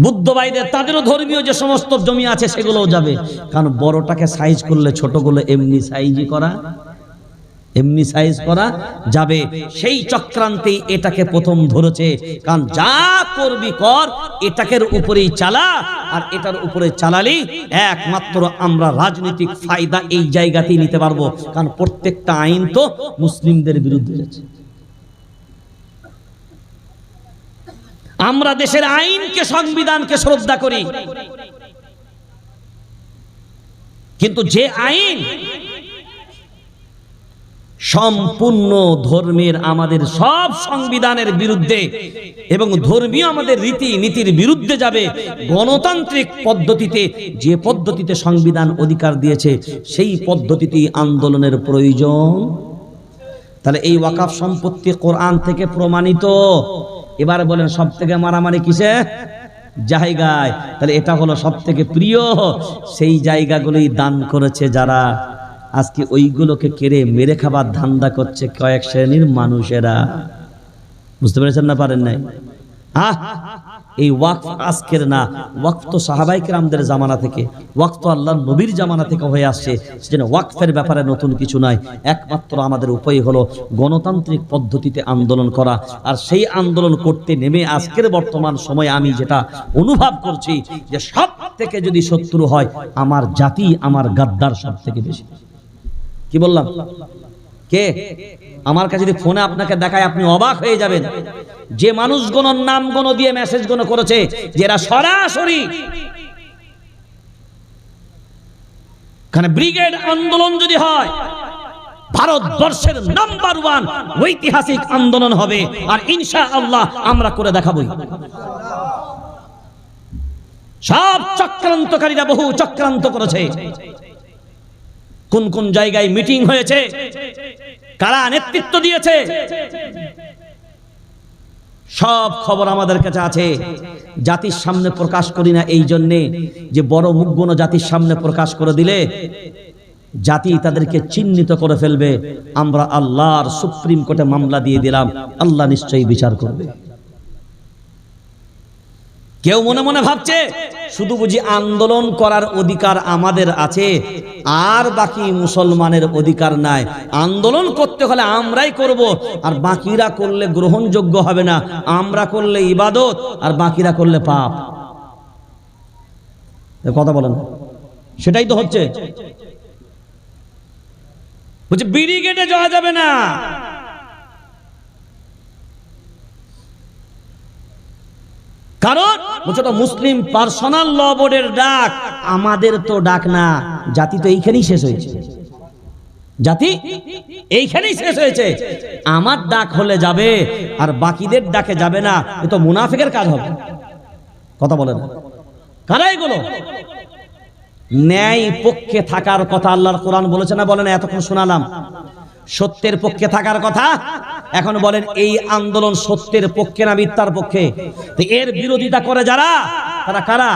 বুদ্ধ ভাইদের তাদেরও ধর্মীয় যে সমস্ত জমি আছে সেগুলোও যাবে। কারণ বড়টাকে সাইজ করলে ছোটগুলো এমনি সাইজ করা যাবে। সেই চক্রান্তেই এটাকে প্রথম ধরেছে। কারণ যা করবি কর, এটাকে উপরেই চালা, আর এটার উপরে চালালেই একমাত্র আমরা রাজনৈতিক ফায়দা এই জায়গাতেই নিতে পারবো। কারণ প্রত্যেকটা আইন তো মুসলিমদের বিরুদ্ধে যাচ্ছে। আমরা দেশের আইনকে, সংবিধানকে শ্রদ্ধা করি, কিন্তু যে আইন সম্পূর্ণ ধর্মের, আমাদের সব সংবিধানের বিরুদ্ধে এবং ধর্মীয় আমাদের রীতি নীতির বিরুদ্ধে যাবে, গণতান্ত্রিক পদ্ধতিতে, যে পদ্ধতিতে সংবিধান অধিকার দিয়েছে সেই পদ্ধতিতেই আন্দোলনের প্রয়োজন। তাহলে এই ওয়াকফ সম্পত্তি কোরআন থেকে প্রমাণিত। এবার বলেন সব থেকে মারামারি কিসে? জায়গায়। তাহলে এটা হলো সব থেকে প্রিয়। সেই জায়গাগুলোই দান করেছে যারা, আজকে ওইগুলোকে কেড়ে মেরে খাবার ধান্দা করছে কয়েক শ্রেণীর মানুষেরা। বুঝতে পেরেছেন না পারেন নাই? এই ওয়াকফ আজকের না, ওয়াকফ তো সাহাবায়ে কেরামদের জামানা থেকে, ওয়াকফ তো আল্লাহর নবীর জামানা থেকে হয়ে আসছে। সেজন্য ওয়াকফের ব্যাপারে নতুন কিছু নয়। একমাত্র আমাদের উপায় হলো গণতান্ত্রিক পদ্ধতিতে আন্দোলন করা। আর সেই আন্দোলন করতে নেমে আজকের বর্তমান সময়ে আমি যেটা অনুভব করছি, যে সব থেকে যদি শত্রু হয় আমার জাতি, আমার গাদ্দার সব থেকে বেশি। কি বললাম? কে? আমার কাছে যদি ফোনে আপনাকে দেখায় আপনি অবাক হয়ে যাবেন। যে মানুষগুলোর নামগুলো দিয়ে মেসেজগুলো করেছে, যারা সরাসরি কারণ ব্রিগেড আন্দোলন যদি হয়, ভারতবর্ষের নাম্বার 1 ঐতিহাসিক আন্দোলন হবে। আর ইনশাআল্লাহ আমরা করে দেখাবই। সব চক্রান্তকারীরা বহু চক্রান্ত করেছে। কোন কোন জায়গায় মিটিং হয়েছে, কারা নেতৃত্ব দিয়েছে, সব খবর আমাদের কাছে আছে। জাতির সামনে প্রকাশ করি না এই জন্যে যে বড় মুখগুলো জাতির সামনে প্রকাশ করে দিলে জাতি তাদেরকে চিহ্নিত করে ফেলবে। আমরা আল্লাহর সুপ্রিম কোর্টে মামলা দিয়ে দিলাম, আল্লাহ নিশ্চয়ই বিচার করবে। কেউ মনে মনে ভাবছে শুধু বুঝি আন্দোলন করার অধিকার আমাদের আছে, আর বাকি মুসলমানের অধিকার নাই। আন্দোলন করতে হলে আমরাই করব, আর বাকিরা করলে গ্রহণযোগ্য হবে না। আমরা করলে ইবাদত, আর বাকিরা করলে পাপ। কথা বলেন, সেটাই তো হচ্ছে। বলছে ব্রিগেডে যাওয়া যাবে না, কারণ বলছে তো মুসলিম পার্সোনাল ল বোর্ডের ডাক, আমাদের তো ডাক না। জাতি তো এইখানেই শেষ হয়েছে, জাতি এইখানেই শেষ হয়েছে। আমার ডাক হলে যাবে, আর বাকিদের ডাকে যাবে না। এ তো মুনাফিকের কাজ হবে। কথা বলেন, কারা এগুলো? ন্যায় পক্ষে থাকার কথা আল্লাহর কোরআন বলেছে না? বলেন, এতক্ষণ শোনালাম সত্যের পক্ষে থাকার কথা। এখন বলেন এই আন্দোলন সত্যের পক্ষে না মিথ্যার পক্ষে? তো এর বিরোধিতা করে যারা, তারা কারা?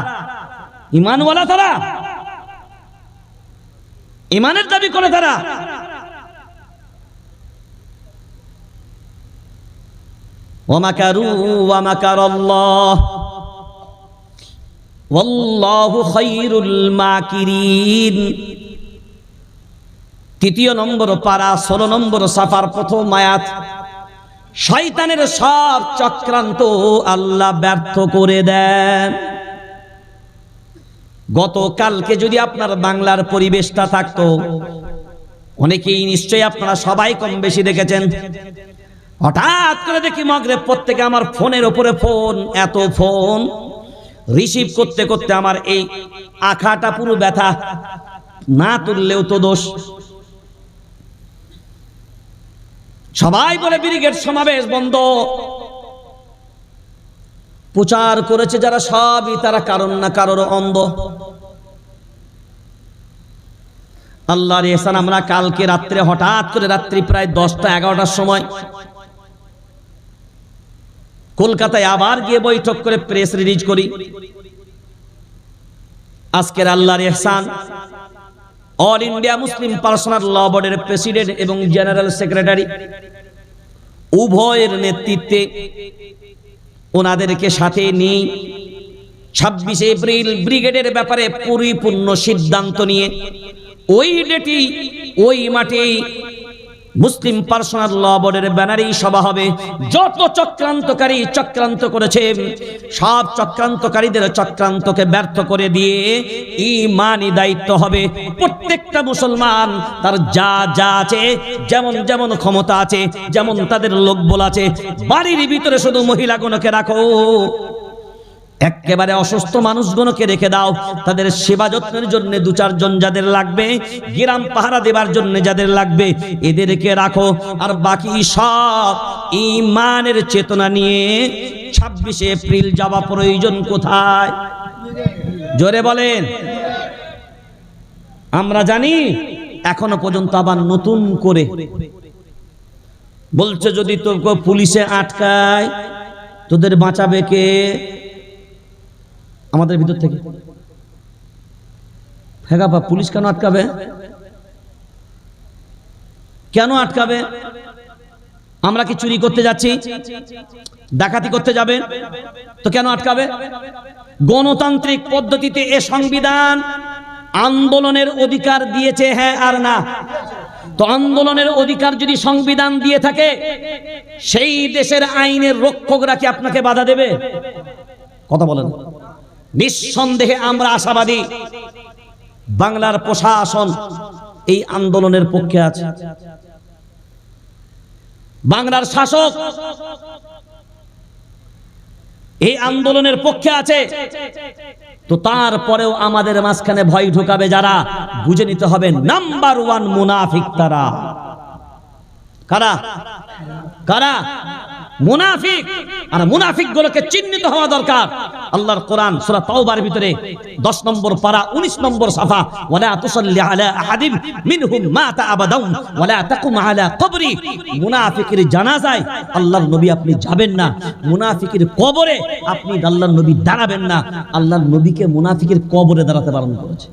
ঈমানওয়ালা, তারা ঈমানের দাবি করে তারা। ওয়া মাকারু ওয়া মাকারাল্লাহ ওয়াল্লাহু খায়রুল মাকিরিন। 3 নম্বর পারা 16 নম্বর সাফার প্রথম আয়াত। শয়তানের সব চক্রান্ত আল্লাহ ব্যর্থ করে দেন। গতকালকে যদি আপনার বাংলার পরিবেশটা থাকতো, অনেকেই নিশ্চয়ই আপনারা সবাই কম বেশি দেখেছেন, হঠাৎ করে দেখি মাগরিব প্রত্যেকে আমার ফোনের উপরে ফোন, এত ফোন রিসিভ করতে করতে আমার এই আখাটা পুরো ব্যথা, না তুললেও তো দোষ। সবাই বলে ব্রিগেড সমাবেশ বন্ধ। প্রচার করেছে যারা, সবই তারা কারণ না কারোর অন্ধ। আল্লাহর ইহসান, আমরা কালকে রাত্রে হঠাৎ করে রাত্রি প্রায় 10টা-11টার সময় কলকাতায় আবার গিয়ে বৈঠক করে প্রেস রিলিজ করি। আজকের আল্লাহর ইহসান all India Muslim personal law বোর্ডের প্রেসিডেন্ট এবং জেনারেল সেক্রেটারি উভয়ের নেতৃত্বে ওনাদেরকে সাথে নিয়ে 26 এপ্রিল ব্রিগেডের ব্যাপারে পরিপূর্ণ সিদ্ধান্ত নিয়ে ওই ডেটি ওই মাঠে মুসলিম পার্সোনাল ল বোর্ডের ব্যানারেই সভা হবে। যত চক্রান্তকারী চক্রান্ত করেছে সব চক্রান্তকারীদের চক্রান্তকে ব্যর্থ করে দিয়ে ঈমানি দায়িত্ব হবে প্রত্যেকটা মুসলমান তার যা যা আছে, যেমন যেমন ক্ষমতা আছে, যেমন তাদের লোকবল আছে, বাড়ির ভিতরে শুধু মহিলাগণকে রাখো, একেবারে অসুস্থ মানুষগুলোকে রেখে দাও, তাদের সেবা যত্নের জন্য 2-4 জন যাদের লাগবে, গ্রাম পাহারা দেবার জন্য যাদের লাগবে এদেরকে রাখো। আর বাকি সব ঈমানের চেতনা নিয়ে 26 এপ্রিল যাওয়া প্রয়োজন কোথায়? জোরে বলেন। আমরা জানি এখনো পর্যন্ত আবার নতুন করে বলছে যদি তো পুলিশে আটকায় তোদের বাঁচাবে কে? আমাদের ভিতর থেকে। হ্যাঁ বাবা, পুলিশ কেন আটকাবে? কেন আটকাবে? আমরা কি চুরি করতে যাচ্ছি? ডাকাতি করতে যাবে? তো কেন আটকাবে? গণতান্ত্রিক পদ্ধতিতে এ সংবিধান আন্দোলনের অধিকার দিয়েছে, হ্যাঁ আর না? তো আন্দোলনের অধিকার যদি সংবিধান দিয়ে থাকে, সেই দেশের আইনের রক্ষকরা কি আপনাকে বাধা দেবে? কথা বলেন। নিঃসন্দেহে আমরা আশাবাদী বাংলার প্রশাসন এই আন্দোলনের পক্ষে আছে, বাংলার শাসক এই আন্দোলনের পক্ষে আছে। তো তারপরেও আমাদের মাঝখানে ভয় ঢুকাবে যারা, বুঝে নিতে হবে নাম্বার 1 মুনাফিক তারা। কারা? কারা? মুনাফিক। আর মুনাফিক গুলোকে চিহ্নিত হওয়া দরকার। আল্লাহর কোরআন সূরা তাওবার ভিতরে 10 নম্বর পারা 19 নম্বর সাফা, ওয়ালা তুসাল্লি আলা আহাদিন মিনহুম মাতা আবাদান ওয়ালা তাকুম আলা কবরি। মুনাফিকের জানাজায় আল্লাহর নবী আপনি যাবেন না, মুনাফিকের কবরে আপনি আল্লাহর নবী দাঁড়াবেন না। আল্লাহর নবীকে মুনাফিকের কবরে দাঁড়াতে বারণ করেছে,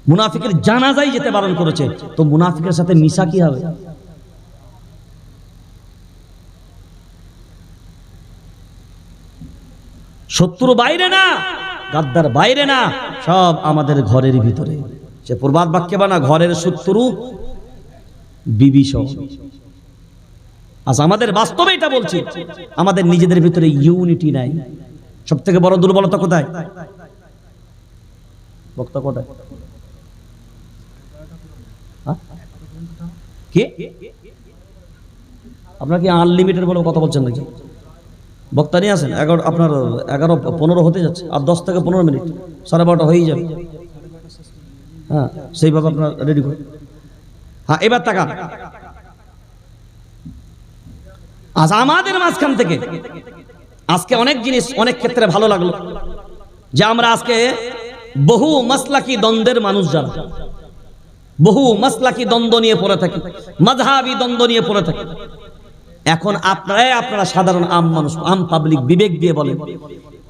মুনাফিকের জানাজায় যেতে বারণ করেছে। তো মুনাফিকের সাথে মিশা কি হবে? শত্রু বাইরে না, গাদ্দার বাইরে না, সব আমাদের ঘরের ভিতরে। সে প্রবাদ বাক্যে বানা ঘরের শত্রু বিবি সহ। আচ্ছা, আমাদের বাস্তবে এটা বলছি, আমাদের নিজেদের ভিতরে ইউনিটি নাই। সব থেকে বড় দুর্বলতা কোথায়? বক্তা কোথায়? কি আপনার কি আনলিমিটেড বলে কথা বলছেন নাকি? বক্তা নিয়ে আসেন। আপনার 11:15 হতে যাচ্ছে, আর 10 থেকে 15 মিনিট, 12:30 হয়েই যাবে। হ্যাঁ, সেইভাবে আপনার রেডি করুন। হ্যাঁ, এবার তাকান। আজ আমাদের মাঝখান থেকে আজকে অনেক জিনিস অনেক ক্ষেত্রে ভালো লাগলো যে আমরা আজকে বহু মাসলাকি দ্বন্দ্বের মানুষ, যারা বহু মাসলাকি দ্বন্দ্ব নিয়ে পড়ে থাকি, মাযহাবী দ্বন্দ্ব নিয়ে পড়ে থাকি। এখন আপনারা সাধারণ আম মানুষ, আম পাবলিক বিবেক দিয়ে বলেন,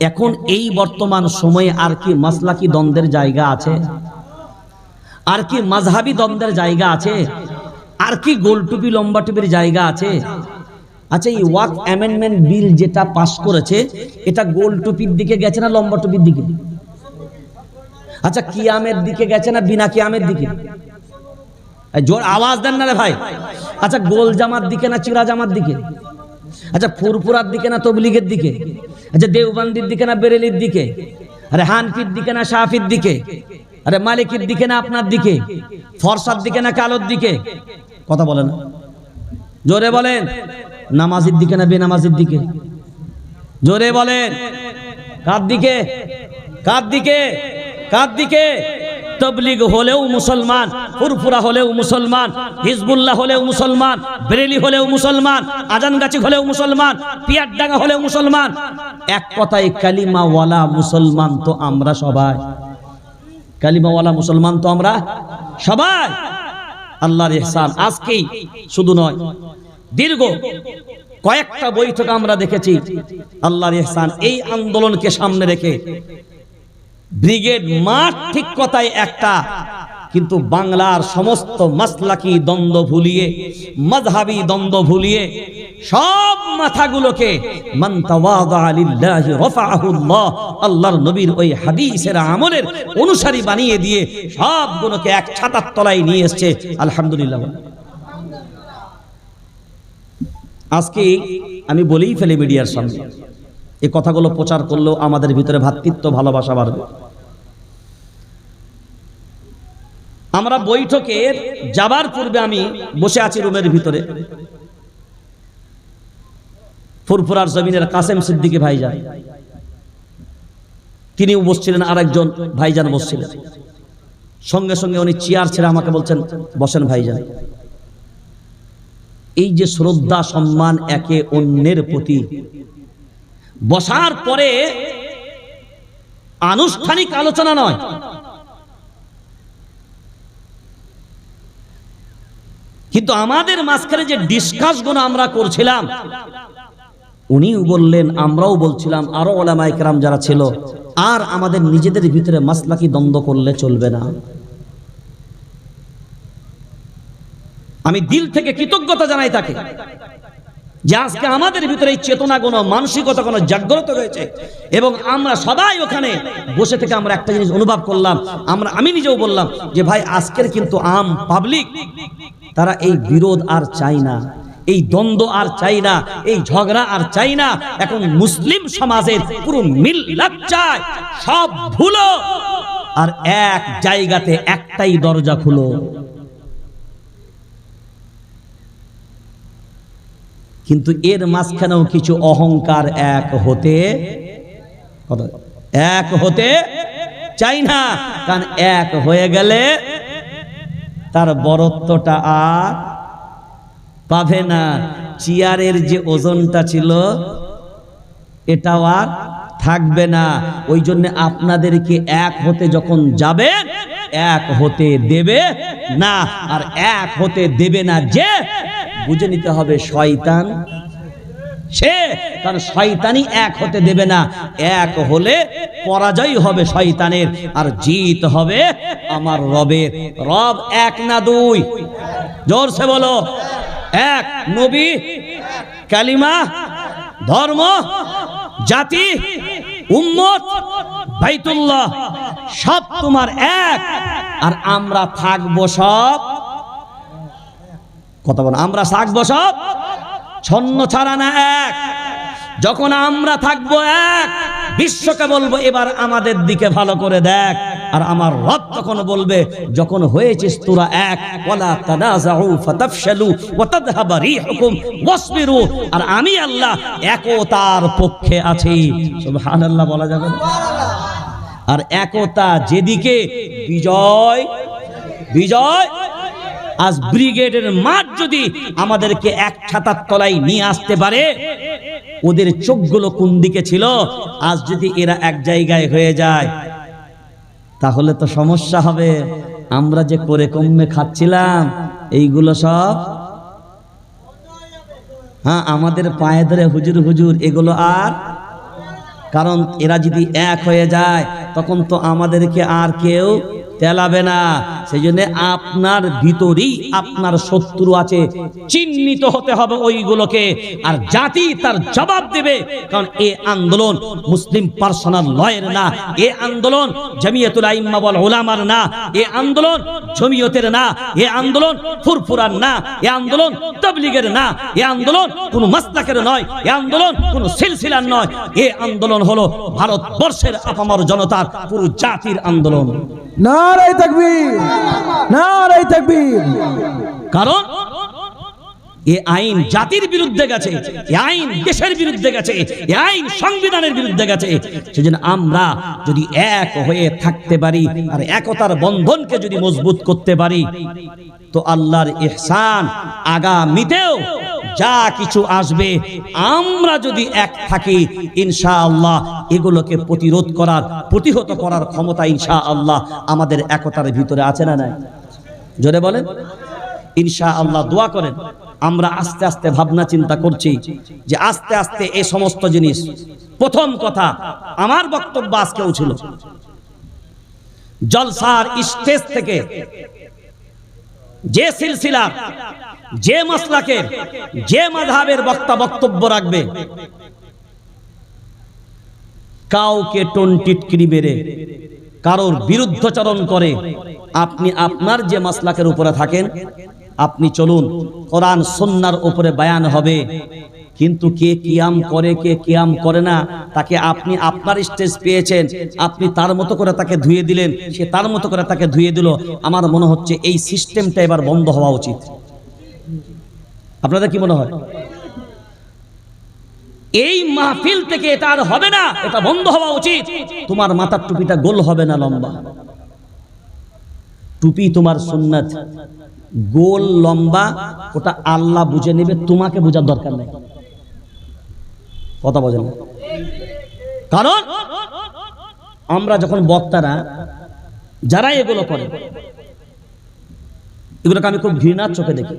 এখন এই বর্তমান সময়ে আর কি মাসলাকি দ্বন্দ্বের জায়গা আছে? আর কি মাযহাবী দ্বন্দ্বের জায়গা আছে? আর কি গোল টুপি লম্বা টুপির জায়গা আছে? আচ্ছা, এই ওয়াকফ অ্যামেন্ডমেন্ট বিল যেটা পাস করেছে, এটা গোল টুপির দিকে গেছে না লম্বা টুপির দিকে? আচ্ছা, কিয়ামের দিকে গেছে না বিনা কিয়ামের দিকে? জোর আওয়াজ দেন না রে ভাই। আচ্ছা, গোল জামার দিকে না চিরা জামার দিকে? আচ্ছা, ফুরফুরার দিকে না তবলিগের দিকে? আচ্ছা, দেওবন্দির দিকে না বেরেলির দিকে? আরে হানফির দিকে না শাফির দিকে? আরে মালিকির দিকে না আপনার দিকে? ফরসার দিকে না কালোর দিকে? কথা বলেন, জোরে বলেন। নামাজের দিকে না বেনামাজের দিকে? জোরে বলেন। কার দিকে? কার দিকে? কার দিকে? তবলিগ হলেও মুসলমান, ফুরফুরা হলেও মুসলমান, হিজবুল্লাহ হলেও মুসলমান, বেরেলি হলেও মুসলমান, আজানগাছি হলেও মুসলমান, পিয়ারডাঙ্গা হলেও মুসলমান। এক কথায় কালিমাওয়ালা মুসলমান তো আমরা সবাই। কালিমাওয়ালা মুসলমান তো আমরা সবাই। আল্লাহর ইহসান আজকেই শুধু নয়, দীর্ঘ কয়েকটা বৈঠক আমরা দেখেছি। আল্লাহর ইহসান এই আন্দোলনকে সামনে রেখে ব্রিগেড মাঠ ঠিক কথায় একটা কিন্তু বাংলার সমস্ত মাসলাকি দ্বন্দ্ব ভুলিয়ে, মাযহাবী দ্বন্দ্ব ভুলিয়ে সব মাথাগুলোকে মান তাওয়াদা লিল্লাহি রাফাআহুল্লাহ, আল্লাহর নবীর ওই হাদিসের আমলের অনুসারী বানিয়ে দিয়ে সবগুলোকে এক ছাতার তলায় নিয়ে এসেছে। আলহামদুলিল্লাহ। আজকে আমি বলেই ফেলি মিডিয়ার সামনে, এই কথাগুলো প্রচার করলেও আমাদের ভিতরে ভ্রাতৃত্ব ভালোবাসা বাড়বে। আমরা বৈঠকে যাবার পূর্বে আমি বসে আছি রুমের ভিতরে, ফুরফুরার জমিনের কাসেম সিদ্দিকী ভাইজান তিনিও বসছিলেন, আর একজন ভাইজান বসছিলেন। সঙ্গে সঙ্গে উনি চেয়ার ছেড়ে আমাকে বলছেন, বসেন ভাইজান। এই যে শ্রদ্ধা সম্মান একে অন্যের প্রতি, বসার পরে আনুষ্ঠানিক আলোচনা নয়, কিন্তু আমাদের মাঝখানে যে ডিসকাসগুলো আমরা করছিলাম, উনিও বললেন, আমরাও বলছিলাম, আরো উলামায়ে কেরাম যারা ছিল, আর আমাদের নিজেদের ভিতরে মাসলাকি দ্বন্দ্ব করলে চলবে না। আমি দিল থেকে কৃতজ্ঞতা জানাই তাকে যে আজকে আমাদের ভিতরে এই চেতনাগুলো, মানসিকতাগুলো জাগ্রত হয়েছে, এবং আমরা সবাই ওখানে বসে থেকে আমরা একটা জিনিস অনুভব করলাম, আমি নিজেও বললাম যে ভাই আজকের কিন্তু আম পাবলিক তারা এই বিরোধ আর চাই না, এই দ্বন্দ্ব আর চাই না, এই ঝগড়া আর চাই না। এখন মুসলিম সমাজের পুরো মিল্লাত চায়, সব ভুলো আর এক জায়গাতে একটাই দরজা খুলো। কিন্তু এর মাঝখানেও কিছু অহংকার এক হতে চাই না, কারণ এক হয়ে গেলে তার বরত্বটা আর পাবে না। চেয়ারের যে ওজনটা ছিল এটাও আর থাকবে না। ওই জন্য আপনাদেরকে এক হতে যখন যাবেন, এক হতে দেবে না। আর এক হতে দেবে না যে, বুঝে নিতে হবে শয়তান সে, কারণ শয়তানই এক হতে দেবে না। এক হলে পরাজয় হবে শয়তানের, আর জিত হবে আমার রবের। রব এক না দুই, জোরসে বলো এক। নবী, কালিমা, ধর্ম, জাতি, উম্মত, বাইতুল্লাহ সব তোমার এক। আর আমরা থাকবো সব, কথা বল, আমরা থাকবো সব ছন্ন ছাড়া না এক। যখন আমরা থাকবো এক, বিশ্বকে বলবো এবার আমাদের দিকে ভালো করে দেখ। আর আমার রব তখন বলবে, যখন হয়েছিস তোরা এক, ওয়ালা তানাজাউ ফাতাফশালু ওয়া তাযহাবা রিহুকুম ওয়াসবিরু, আর আমি আল্লাহ একতার পক্ষে আছি। সুবহানাল্লাহ বলা যাবে না? আর একতা যেদিকে, বিজয় বিজয়। আজ ব্রিগেডের মাঠ যদি আমাদেরকে এক ছাতার তলায় নিয়ে আসতে পারে, ওদের চোখগুলো কোন দিকে ছিল, আজ যদি এরা এক জায়গায় হয়ে যায় তাহলে তো সমস্যা হবে। আমরা যে করে কমে খাচ্ছিলাম এইগুলো সব, হ্যাঁ, আমাদের পায়ে ধরে হুজুর হুজুর এগুলো আর, কারণ এরা যদি এক হয়ে যায় তখন তো আমাদেরকে আর কেউ তেলাবে না। সেই জন্য আপনার ভিতরেই আপনার শত্রু আছে, চিহ্নিত হতে হবে ওইগুলোকে, আর জাতি তার জবাব দেবে। কারণ এ আন্দোলন মুসলিম পার্সোনাল লয়ের না, এ আন্দোলন জামিয়াতুল আইম্মা ওয়াল উলামার না, এ আন্দোলন জমিয়তের না, এ আন্দোলন ফুরফুরার না, এ আন্দোলন তাবলীগের না, এ আন্দোলন কোন মাসলাকের নয়, এ আন্দোলন কোন সিলসিলার নয়। এ আন্দোলন হলো ভারতবর্ষের আপামর জনতার, পুরো জাতির আন্দোলন। নারায়ে তাকবীর, নারায়ে তাকবীর। কারণ এ আইন জাতির বিরুদ্ধে গেছে, এ আইন দেশের বিরুদ্ধে গেছে, এ আইন সংবিধানের বিরুদ্ধে গেছে। সেজন্য আমরা যদি এক হয়ে থাকতে পারি আর একতার বন্ধনকে যদি মজবুত করতে পারি, তো আল্লাহর ইহসান আগামীতেও যা কিছু আসবে, আমরা যদি এক থাকি ইনশাআল্লাহ এগুলোকে প্রতিরোধ করার, প্রতিহত করার ক্ষমতা ইনশাআল্লাহ আমাদের একতার ভিতরে আছে না নাই? জোরে বলেন ইনশাআল্লাহ। দোয়া করেন। আমরা আস্তে আস্তে ভাবনা চিন্তা করছি যে আস্তে আস্তে এই সমস্ত জিনিস, প্রথম কথা আমার বক্তব্য আজকেও ছিল জলসার স্টেজ থেকে যে সিলসিলা, যে মাসলাকের, যে মাযহাবের বক্তা বক্তব্য রাখবে, কাউকে টনটিটকিরি বেড়ে কারোর বিরুদ্ধাচরণ করে আপনি আপনার যে মাসলাকের উপরে থাকেন আপনি চলুন, কোরআন সুন্নাহর উপরে বয়ান হবে। কিন্তু কে কিয়াম করে কে কিয়াম করে না, তাকে আপনি আপনার স্টেজ পেয়েছেন, আপনি তার মতো করে তাকে ধুয়ে দিলেন, সে তার মতো করে তাকে ধুয়ে দিল। আমার মনে হচ্ছে এই সিস্টেমটা এবার বন্ধ হওয়া উচিত। আপনাদের কি মনে হয়? এই মাহফিল থেকে এটা আর হবে না, এটা বন্ধ হওয়া উচিত। তোমার মাথার টুপিটা গোল হবে না, লম্বা টুপি তোমার সুন্নাত, গোল লম্বা ওটা আল্লাহ বুঝে নেবে, তোমাকে বোঝার দরকার নেই। কথা বোঝেন না? কারণ আমরা যখন বক্তারা যারা এগুলো করে, এগুলোকে আমি খুব ঘৃণার চোখে দেখি।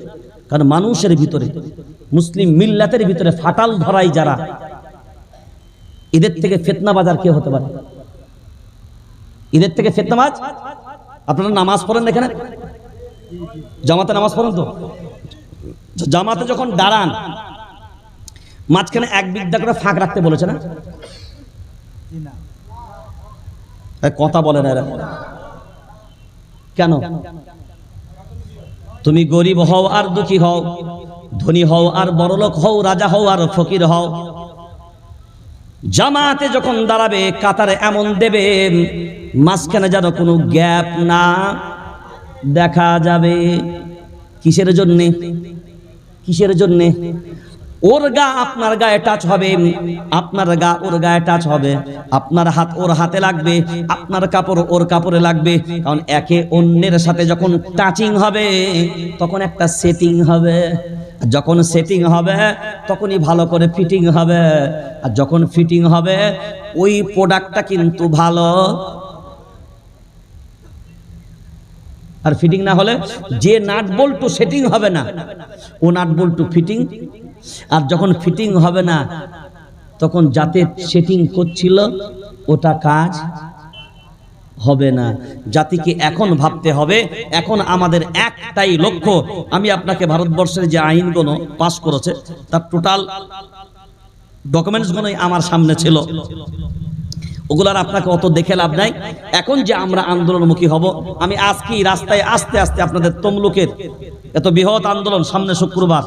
কারণ মানুষের ভিতরে, মুসলিম মিল্লাতের ভিতরে ফাটাল ধরাই যারা, এদের থেকে ফিতনাবাজ কে হতে পারে? এদের থেকে ফিতনাবাজ। আপনারা নামাজ পড়েন এখানে, জামাতে নামাজ পড়েন তো? জামাতে যখন দাঁড়ান মাঝখানে এক বিঘা করে ফাঁক রাখতে বলেছে না? কথা বলে না এরা কেন? তুমি গরিব হও আর দুঃখী হও, ধনী হও আর বড়লোক হও, রাজা হও আর ফকির হও, জামাতে যখন দাঁড়াবে কাতারে এমন দেবে মাঝখানে যেন কোনো গ্যাপ না দেখা যাবে। কিসের জন্যে? কিসের জন্যে? ওর গা আপনার গায়ে টাচ হবে, আপনার গা ওর গায়ে টাচ হবে, আপনার হাত ওর হাতে লাগবে, আপনার কাপড় ওর কাপড়ে লাগবে। কারণ একে অন্যের সাথে যখন টাচিং হবে তখন একটা সেটিং হবে, যখন সেটিং হবে তখনই ভালো করে ফিটিং হবে, আর যখন ফিটিং হবে ওই প্রোডাক্টটা কিন্তু ভালো। আর ফিটিং না হলে যে নাট বল্টু সেটিং হবে না, ও নাট বল্টু ফিটিং। আর যখন ফিটিং হবে না তখন যাতে সেটিং করছিল ওটা কাজ হবে না। জাতিকে এখন ভাবতে হবে, এখন আমাদের একটাই লক্ষ্য। আমি আপনাকে ভারতবর্ষের যে আইনগুলো পাস করেছে তার টোটাল ডকুমেন্টসগুলোই আমার সামনে ছিল, ওগুলার আপনাকে অত দেখে লাভ নাই। এখন যে আমরা আন্দোলনমুখী হব, আমি আজকেই রাস্তায় আস্তে আস্তে আপনাদের তমলুকের এত বৃহৎ আন্দোলন সামনে শুক্রবার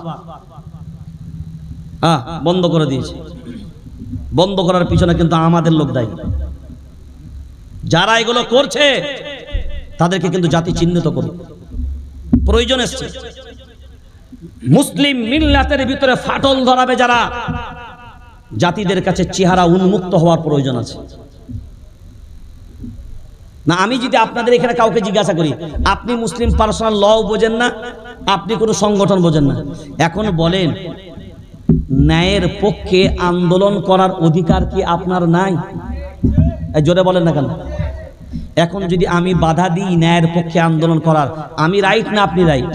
বন্ধ করে দিয়েছে। বন্ধ করার পিছনে কিন্তু আমাদের লোক দায়ী। যারা এগুলো করছে তাদেরকে কিন্তু জাতি চিহ্নিত করবে, প্রয়োজন এসছে। মুসলিম মিল্লাতের ভিতরে ফাটল ধরাবে যারা, জাতিদের কাছে চেহারা উন্মুক্ত হওয়ার প্রয়োজন আছে। না আমি যদি আপনাদের এখানে কাউকে জিজ্ঞাসা করি, আপনি মুসলিম পার্সোনাল ল বোঝেন না, আপনি কোনো সংগঠন বোঝেন না, এখন বলেন ন্যায়ের পক্ষে আন্দোলন করার অধিকার কি আপনার নাই? জোরে বলেন না কেন? এখন যদি আমি বাধা দিই ন্যায়ের পক্ষে আন্দোলন করার, আমি রাইট না আপনি রাইট?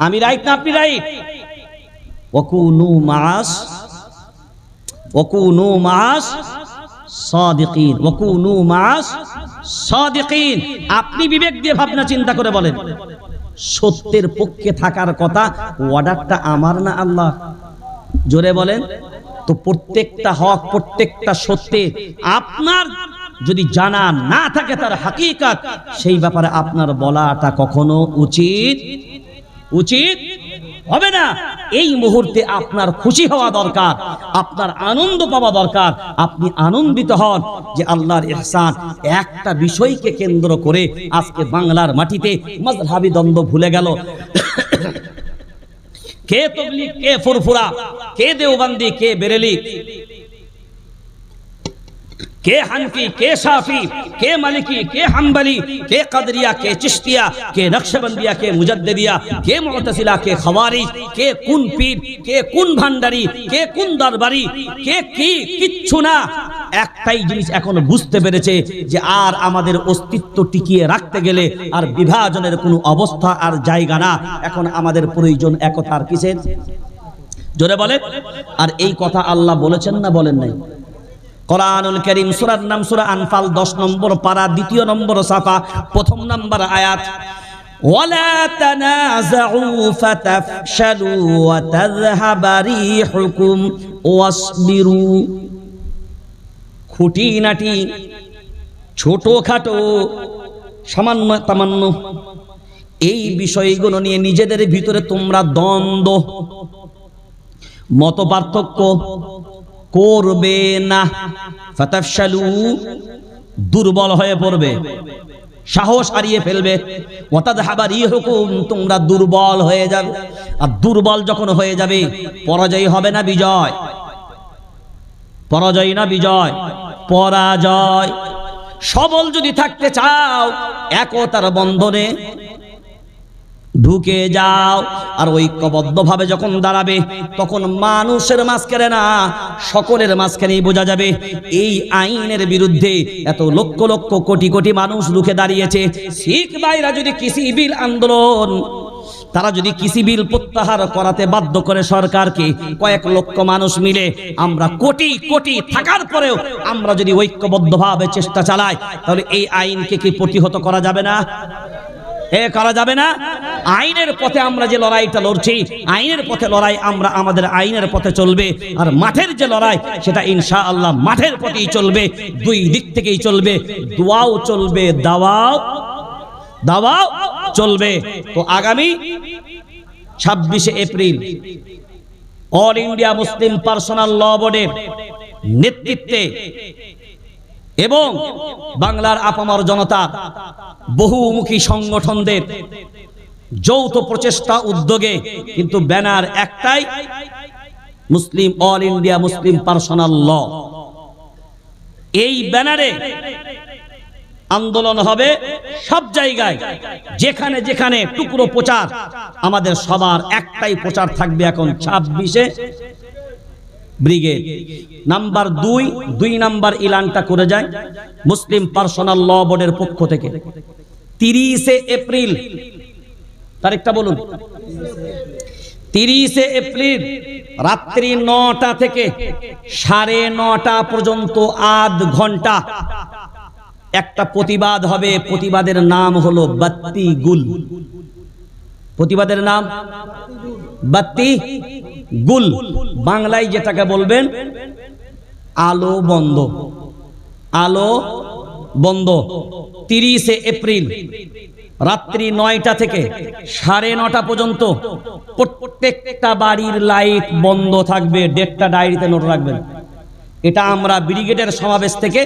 আমি রাইট না আপনি রাইট? ওয়াকুনু মাস সাদিকিন, ওয়াকুনু মাস সাদিকিন। আপনি বিবেক দিয়ে ভাবনা চিন্তা করে বলেন, সত্যের পক্ষে থাকার কথা, অর্ডারটা আমার না আল্লাহ? জোরে বলেন তো। প্রত্যেকটা হক, প্রত্যেকটা সত্যে আপনার যদি জানা না থাকে তার হাকিকত, সেই ব্যাপারে আপনার বলাটা কখনো উচিত হবে না। এই মুহূর্তে আপনার খুশি হওয়া দরকার, আপনার আনন্দ পাওয়া দরকার। আপনি আনন্দিত হন যে আল্লাহর ইহসান। একটা বিষয়কে কেন্দ্র করে আজকে বাংলার মাটিতে মাযহাবী দ্বন্দ্ব ভুলে গেল। কে তাবলীগ, কে ফুরফুরা, কে দেওবন্দি, কে বেরেলি, কে হানফি, কে শাফি, কে মালিকি, কে হাম্বলি, কে কাদরিয়া, কে চিশতিয়া, কে নকশবন্দিয়া, কে মুজাদ্দিদিয়া, কে মুতাসিলা, কে খাওয়ারিজ, কে কোন পীর, কে কোন ভান্ডারি, কে কোন দরবারি, কে কি, কিচ্ছু না। একটাই জিনিস এখন বুঝতে পেরেছে যে আর আমাদের অস্তিত্ব টিকিয়ে রাখতে গেলে আর বিভাজনের কোনো অবস্থা আর জায়গা না। এখন আমাদের প্রয়োজন একতার। কিসের? জোরে বলে। আর এই কথা আল্লাহ বলেছেন না বলেন নাই? কোরআনুল কারীম সূরার নাম সূরা আনফাল 10 নম্বর পারা 2 নম্বর সাফা 1 নম্বর আয়াত ওয়ালা তানাযাউ ফাতাফশালু ওয়া তাযহাবা রিহুকুম ওয়াসবিরু। খুঁটিনাটি ছোটখাটো সামান্য তামান্য এই বিষয়গুলো নিয়ে নিজেদের ভিতরে তোমরা দ্বন্দ্ব মত পার্থক্য করবে না। ফাতাফশালু দুর্বল হয়ে পড়বে, সাহস হারিয়ে ফেলবে। ওয়াতাযহাবা রিহুকুম তোমরা দুর্বল হয়ে যাবে। আর দুর্বল যখন হয়ে যাবে পরাজয় হবে না বিজয়, পরাজয় না বিজয়, পরাজয়। সবল যদি থাকতে চাও একতার বন্ধনে ঢুকে যাও। আর ঐক্যবদ্ধভাবে যখন দাঁড়াবে তখন মানুষের মাঝখানে না সকলের মাঝখানেই বোঝা যাবে এই আইনের বিরুদ্ধে এত লক্ষ লক্ষ কোটি কোটি মানুষ রুখে দাঁড়িয়েছে। শিখ ভাইরা যদি কৃষি বিল আন্দোলন, তারা যদি কৃষি বিল প্রত্যাহার করাতে বাধ্য করে সরকারকে, কয়েক লক্ষ মানুষ মিলে আমরা কোটি কোটি থাকার পরেও আমরা যদি ঐক্যবদ্ধভাবে চেষ্টা চালাই তাহলে এই আইনকে কি প্রতিহত করা যাবে না? করা যাবে না? আইনের পথে আমরা যে লড়াইটা লড়ছি, আইনের পথে লড়াই, আমরা আমাদের আইনের পথে চলবে। আর মাঠের যে লড়াই সেটা ইনশাআল্লাহ মাঠের পথেই চলবে, দুই দিক থেকেই চলবে। দোয়াও চলবে, দাওয়াও চলবে। তো আগামী 26শে April all India Muslim personal law বোর্ডের নেতৃত্বে এবং বাংলার আপামর জনতা বহুমুখী সংগঠনদের যৌথ প্রচেষ্টা উদ্যোগে কিন্তু ব্যানার একটাই, মুসলিম অল ইন্ডিয়া মুসলিম পার্সোনাল ল। এই ব্যানারে আন্দোলন হবে সব জায়গায়, যেখানে যেখানে টুকরো প্রচার। আমাদের সবার একটাই প্রচার থাকবে এখন 26শে ব্রিগেড। নাম্বার 2 নাম্বার ইলানটা করে যায় মুসলিম পার্সোনাল ল বোর্ডের পক্ষ থেকে 30শে এপ্রিল, তারিখটা বলুন। 30শে এপ্রিল রাত্রি 9টা থেকে 9:30 পর্যন্ত আধ ঘন্টা একটা প্রতিবাদ হবে। প্রতিবাদের নাম হলো বাত্তি গুল। প্রতিবাদের নাম বাত্তি গুল, বাংলায় যেটাকে বলবেন আলো বন্ধ। আলো বন্ধ। 30শে এপ্রিল রাত্রি 9টা থেকে 9:30 পর্যন্ত প্রত্যেকটা বাড়ির লাইট বন্ধ থাকবে। ডেটটা ডায়েরিতে নোট রাখবেন। এটা আমরা ব্রিগেডের সমাবেশ থেকে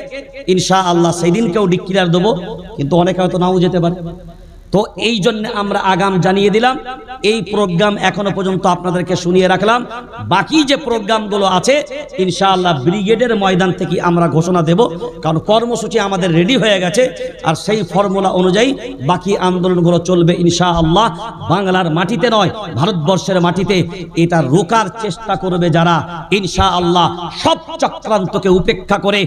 ইনশাআল্লাহ সেদিনকেও ডিক্লেয়ার দেবো, কিন্তু অনেকে হয়তো নাও যেতে পারে। তো এই জন্য আমরা আগাম জানিয়ে দিলাম। এই প্রোগ্রাম এখনো পর্যন্ত আপনাদেরকে শুনিয়ে রাখলাম। বাকি যে প্রোগ্রামগুলো আছে ইনশাআল্লাহ ব্রিগেডের ময়দান থেকে আমরা ঘোষণা দেব, কারণ কর্মসূচি আমাদের রেডি হয়ে গেছে। আর সেই ফর্মুলা অনুযায়ী বাকি আন্দোলনগুলো চলবে ইনশাআল্লাহ। বাংলার মাটিতে নয়, ভারতবর্ষের মাটিতে এটা রোকার চেষ্টা করবে যারা, ইনশাআল্লাহ সব চক্রান্তকে উপেক্ষা করে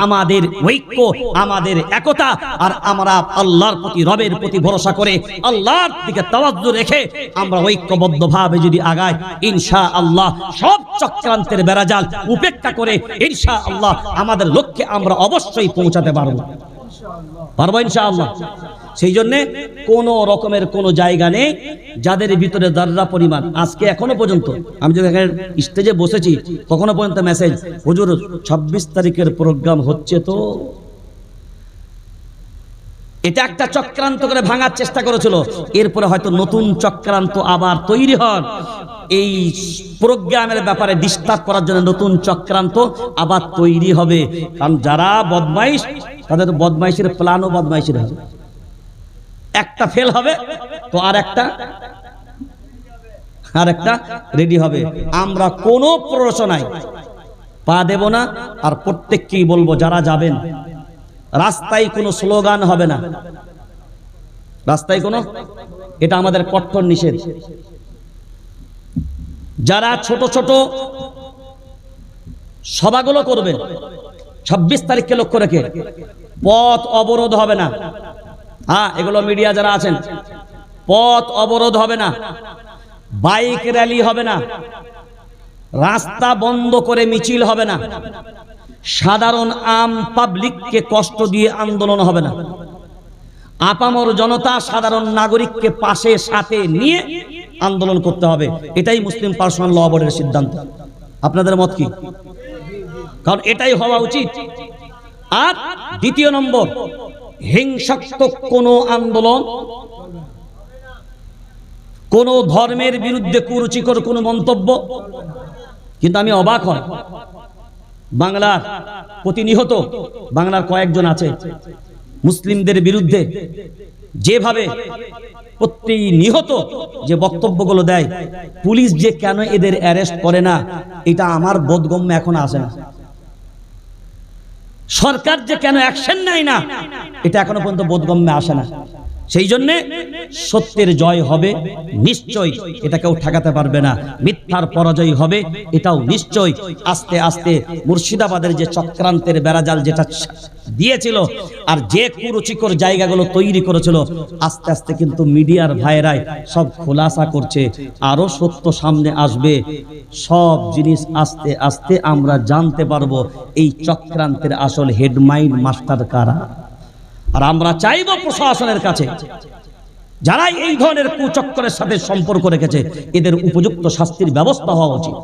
আমাদের ঐক্য, আমাদের একতা, আর আমরা আল্লাহর প্রতি, রবের প্রতি ভরসা করে আল্লাহর দিকে তাওয়াজ্জু রেখে আমরা ঐক্যবদ্ধভাবে যদি আগাই ইনশাআল্লাহ সব চক্রান্তের বেড়াজাল উপেক্ষা করে ইনশাআল্লাহ আমাদের লক্ষ্যে আমরা অবশ্যই পৌঁছাতে পারবো ইনশাআল্লাহ। সেই জন্য কোন রকমের কোন জায়গা নেই যাদের ভিতরে দাররা পরিমাণ। আজকে এখনো পর্যন্ত আমি যখন এখানে স্টেজে বসেছি তখনো পর্যন্ত মেসেজ, হুজুর 26 তারিখের প্রোগ্রাম হচ্ছে। তো এটা একটা চক্রান্ত করে ভাঙার চেষ্টা করেছিল, এরপরে হয়তো নতুন চক্রান্ত আবার তৈরি হন। এই প্রোগ্রামের ব্যাপারে ডিস্টার্ব করার জন্য নতুন চক্রান্ত আবার তৈরি হবে। কারণ যারা বদমাইশ তাদের বদমাইশের প্ল্যানও বদমাইশের হবে। একটা ফেল হবে তো আর একটা রেডি হবে। আমরা কোনো প্ররোচনায় পা দেব না। আর প্রত্যেককেই বলবো যারা যাবেন, রাস্তায় কোনো স্লোগান হবে না, রাস্তায় কোনো, এটা আমাদের কঠোর নিষেধ। যারা ছোট ছোট সভাগুলো করবেন 26 তারিখকে লক্ষ্য রেখে পথ অবরোধ হবে না। হ্যাঁ, এগুলো মিডিয়া যারা আছেন, পথ অবরোধ হবে না, বাইক র্যালি হবে না, রাস্তা বন্ধ করে মিছিল হবে না, সাধারণ আম পাবলিককে কষ্ট দিয়ে আন্দোলন হবে না, আপামর জনতা সাধারণ নাগরিককে পাশে সাথে নিয়ে আন্দোলন করতে হবে। এটাই মুসলিম পার্সোনাল ল বোর্ডের সিদ্ধান্ত। আপনাদের মত কি? কারণ এটাই হওয়া উচিত। আর দ্বিতীয় নম্বর, হিংসাত্মক কোনো আন্দোলন, কোন ধর্মের বিরুদ্ধে কুরুচিকর কোনো মন্তব্য। কিন্তু আমি অবাক হই, বাংলার প্রতিনিহত বাংলার কয়েকজন আছে মুসলিমদের বিরুদ্ধে যেভাবে প্রতিনিহত যে বক্তব্যগুলো দেয়, পুলিশ যে কেন এদের অ্যারেস্ট করে না, এটা আমার বোধগম্য এখন আসে না। সরকার যে কেন অ্যাকশন নেয় না, এটা এখনো পর্যন্ত বোধগম্যে আসে না। সেই জন্যে সত্যের জয় হবে নিশ্চয়, এটা কেউ ঠেকাতে পারবে না। মিথ্যার পরাজয় হবে এটাও নিশ্চয়। আস্তে আস্তে মুর্শিদাবাদের যে চক্রান্তের বেড়াজাল যেটা দিয়েছিল আর যে কুরুচিকর জায়গাগুলো তৈরি করেছিল, আস্তে আস্তে কিন্তু মিডিয়ার ভাইরাই সব খোলাসা করছে। আরো সত্য সামনে আসবে, সব জিনিস আস্তে আস্তে আমরা জানতে পারবো এই চক্রান্তের আসল হেডমাইন্ড মাস্টার কারা। আর আমরা চাইব প্রশাসনের কাছে যারা এই ধরনের কুচক্রের সাথে সম্পর্ক রেখেছে, এদের উপযুক্ত শাস্তির ব্যবস্থা হওয়া উচিত।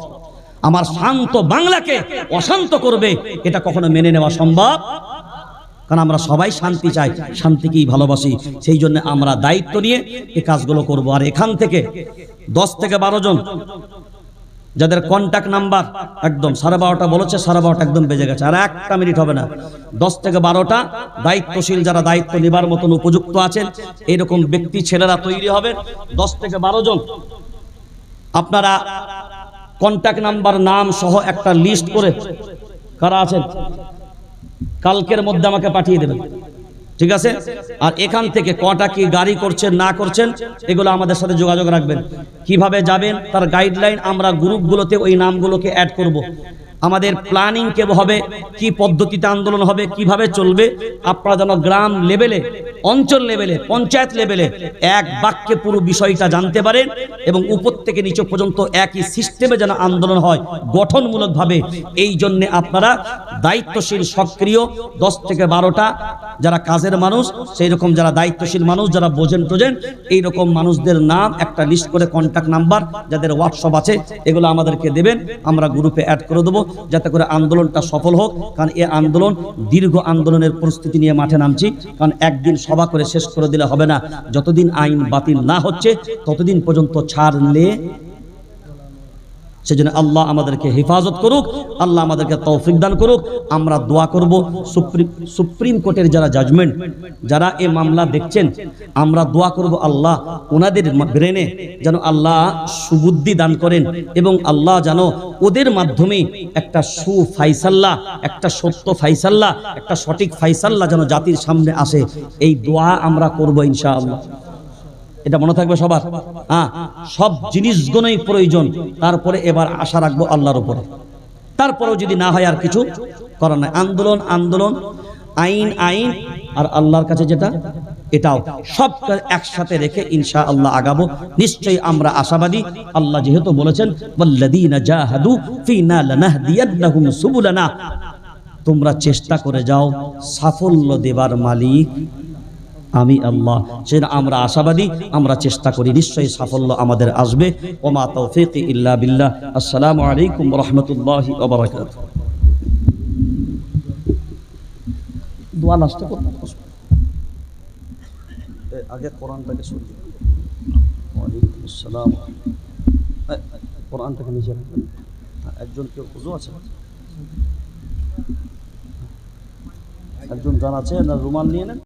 আমার শান্ত বাংলাকে অশান্ত করবে, এটা কখনো মেনে নেওয়া সম্ভব, কারণ আমরা সবাই শান্তি চাই, শান্তিকেই ভালোবাসি। সেই জন্য আমরা দায়িত্ব নিয়ে এই কাজগুলো করব। আর এখান থেকে 10 থেকে 12 জন যাদের কন্ট্যাক্ট নাম্বার একদম 12:30 বলেছে, 12:30 একদম বেজে গেছে, আর 1 মিনিট হবে না। 10 থেকে 12টা দায়িত্বশীল যারা দায়িত্ব নেবার মতন উপযুক্ত আছেন, এরকম ব্যক্তি ছেলেরা তৈরি হবে। 10 থেকে 12 জন আপনারা কন্ট্যাক্ট নাম্বার নাম সহ একটা লিস্ট করে কারা আছেন কালকের মধ্যে আমাকে পাঠিয়ে দেবেন, ঠিক আছে? আর এখান থেকে কটা কি গাড়ি করছেন না করছেন এগুলো আমাদের সাথে যোগাযোগ রাখবেন। কিভাবে যাবেন তার গাইডলাইন আমরা গ্রুপগুলোতে ওই নামগুলোকে অ্যাড করব। আমাদের প্ল্যানিং কে হবে, কি পদ্ধতিতে আন্দোলন হবে, কিভাবে চলবে, আপনারা যেন গ্রাম লেভেলে, অঞ্চল লেভেলে, পঞ্চায়েত লেভেলে এক বাক্যে পুরো বিষয়টা জানতে পারেন এবং উপর থেকে নিচে পর্যন্ত একই সিস্টেমে যেন আন্দোলন হয় গঠনমূলকভাবে। এই জন্য আপনারা দায়িত্বশীল সক্রিয় 10 থেকে 12টা যারা কাজের মানুষ, সেই রকম যারা দায়িত্বশীল মানুষ, যারা বোঝেন টোঝেন, এইরকম মানুষদের নাম একটা লিস্ট করে কন্ট্যাক্ট নাম্বার যাদের হোয়াটসঅ্যাপ আছে এগুলো আমাদেরকে দেবেন, আমরা গ্রুপে অ্যাড করে দেবো, যাতে করে আন্দোলনটা সফল হোক। কারণ এই আন্দোলন দীর্ঘ আন্দোলনের পরিস্থিতি নিয়ে মাঠে নামছি। কারণ একদিন সভা করে শেষ করে দিলে হবে না, যতদিন আইন বাতিল না হচ্ছে ততদিন পর্যন্ত ছাড়লে। সেজন্য আল্লাহ আমাদেরকে হেফাজত করুক, আল্লাহ আমাদেরকে তৌফিক দান করুক। আমরা দোয়া করব সুপ্রিম কোর্টের যারা জাজমেন্ট, যারা এই মামলা দেখছেন, আমরা দোয়া করব আল্লাহ ওনাদের ব্রেনে যেন আল্লাহ সুবুদ্ধি দান করেন এবং আল্লাহ যেন ওদের মাধ্যমে একটা সুফাইসাল্লাহ, একটা সত্য ফাইসাল্লাহ, একটা সঠিক ফাইসাল্লাহ যেন জাতির সামনে আসে। এই দোয়া আমরা করব ইনশাআল্লাহ। এটা মনে থাকবে সবার। সব জিনিসগুলোই প্রয়োজন, তারপরে এবার আশা রাখবো আল্লাহর উপরে। তারপরেও যদি না হয় আর কিছু করার নাই। আন্দোলন আন্দোলন, আইন আইন, আর আল্লাহর কাছে যেটা এটাও, সব একসাথে রেখে ইনশাআল্লাহ আগাবো। নিশ্চয়ই আমরা আশাবাদী। আল্লাহ যেহেতু বলেছেন ওয়াল্লাযীনা জাহাদু ফীনা লানাহদিয়ান্নাহুম সুবুলানা, তোমরা চেষ্টা করে যাও, সাফল্য দেবার মালিক আমি আল্লাহ। সেটা আমরা আশাবাদী, আমরা চেষ্টা করি, নিশ্চয়ই সাফল্য আমাদের আসবে। ওমা তৌফিকি ইল্লা বিল্লাহ। আসসালামু আলাইকুম ওয়া রাহমাতুল্লাহি ওয়া বারাকাতুহু। দোয়া লাস্টে করতে আগে কোরআনটাকে শুনি। ওয়ালাইকুম আসসালাম। কোরআনটাকে নিচে রাখবেন। একজন কেউ ওযু আছে, একজন জান আছে না, রুমাল নিয়ে নেন।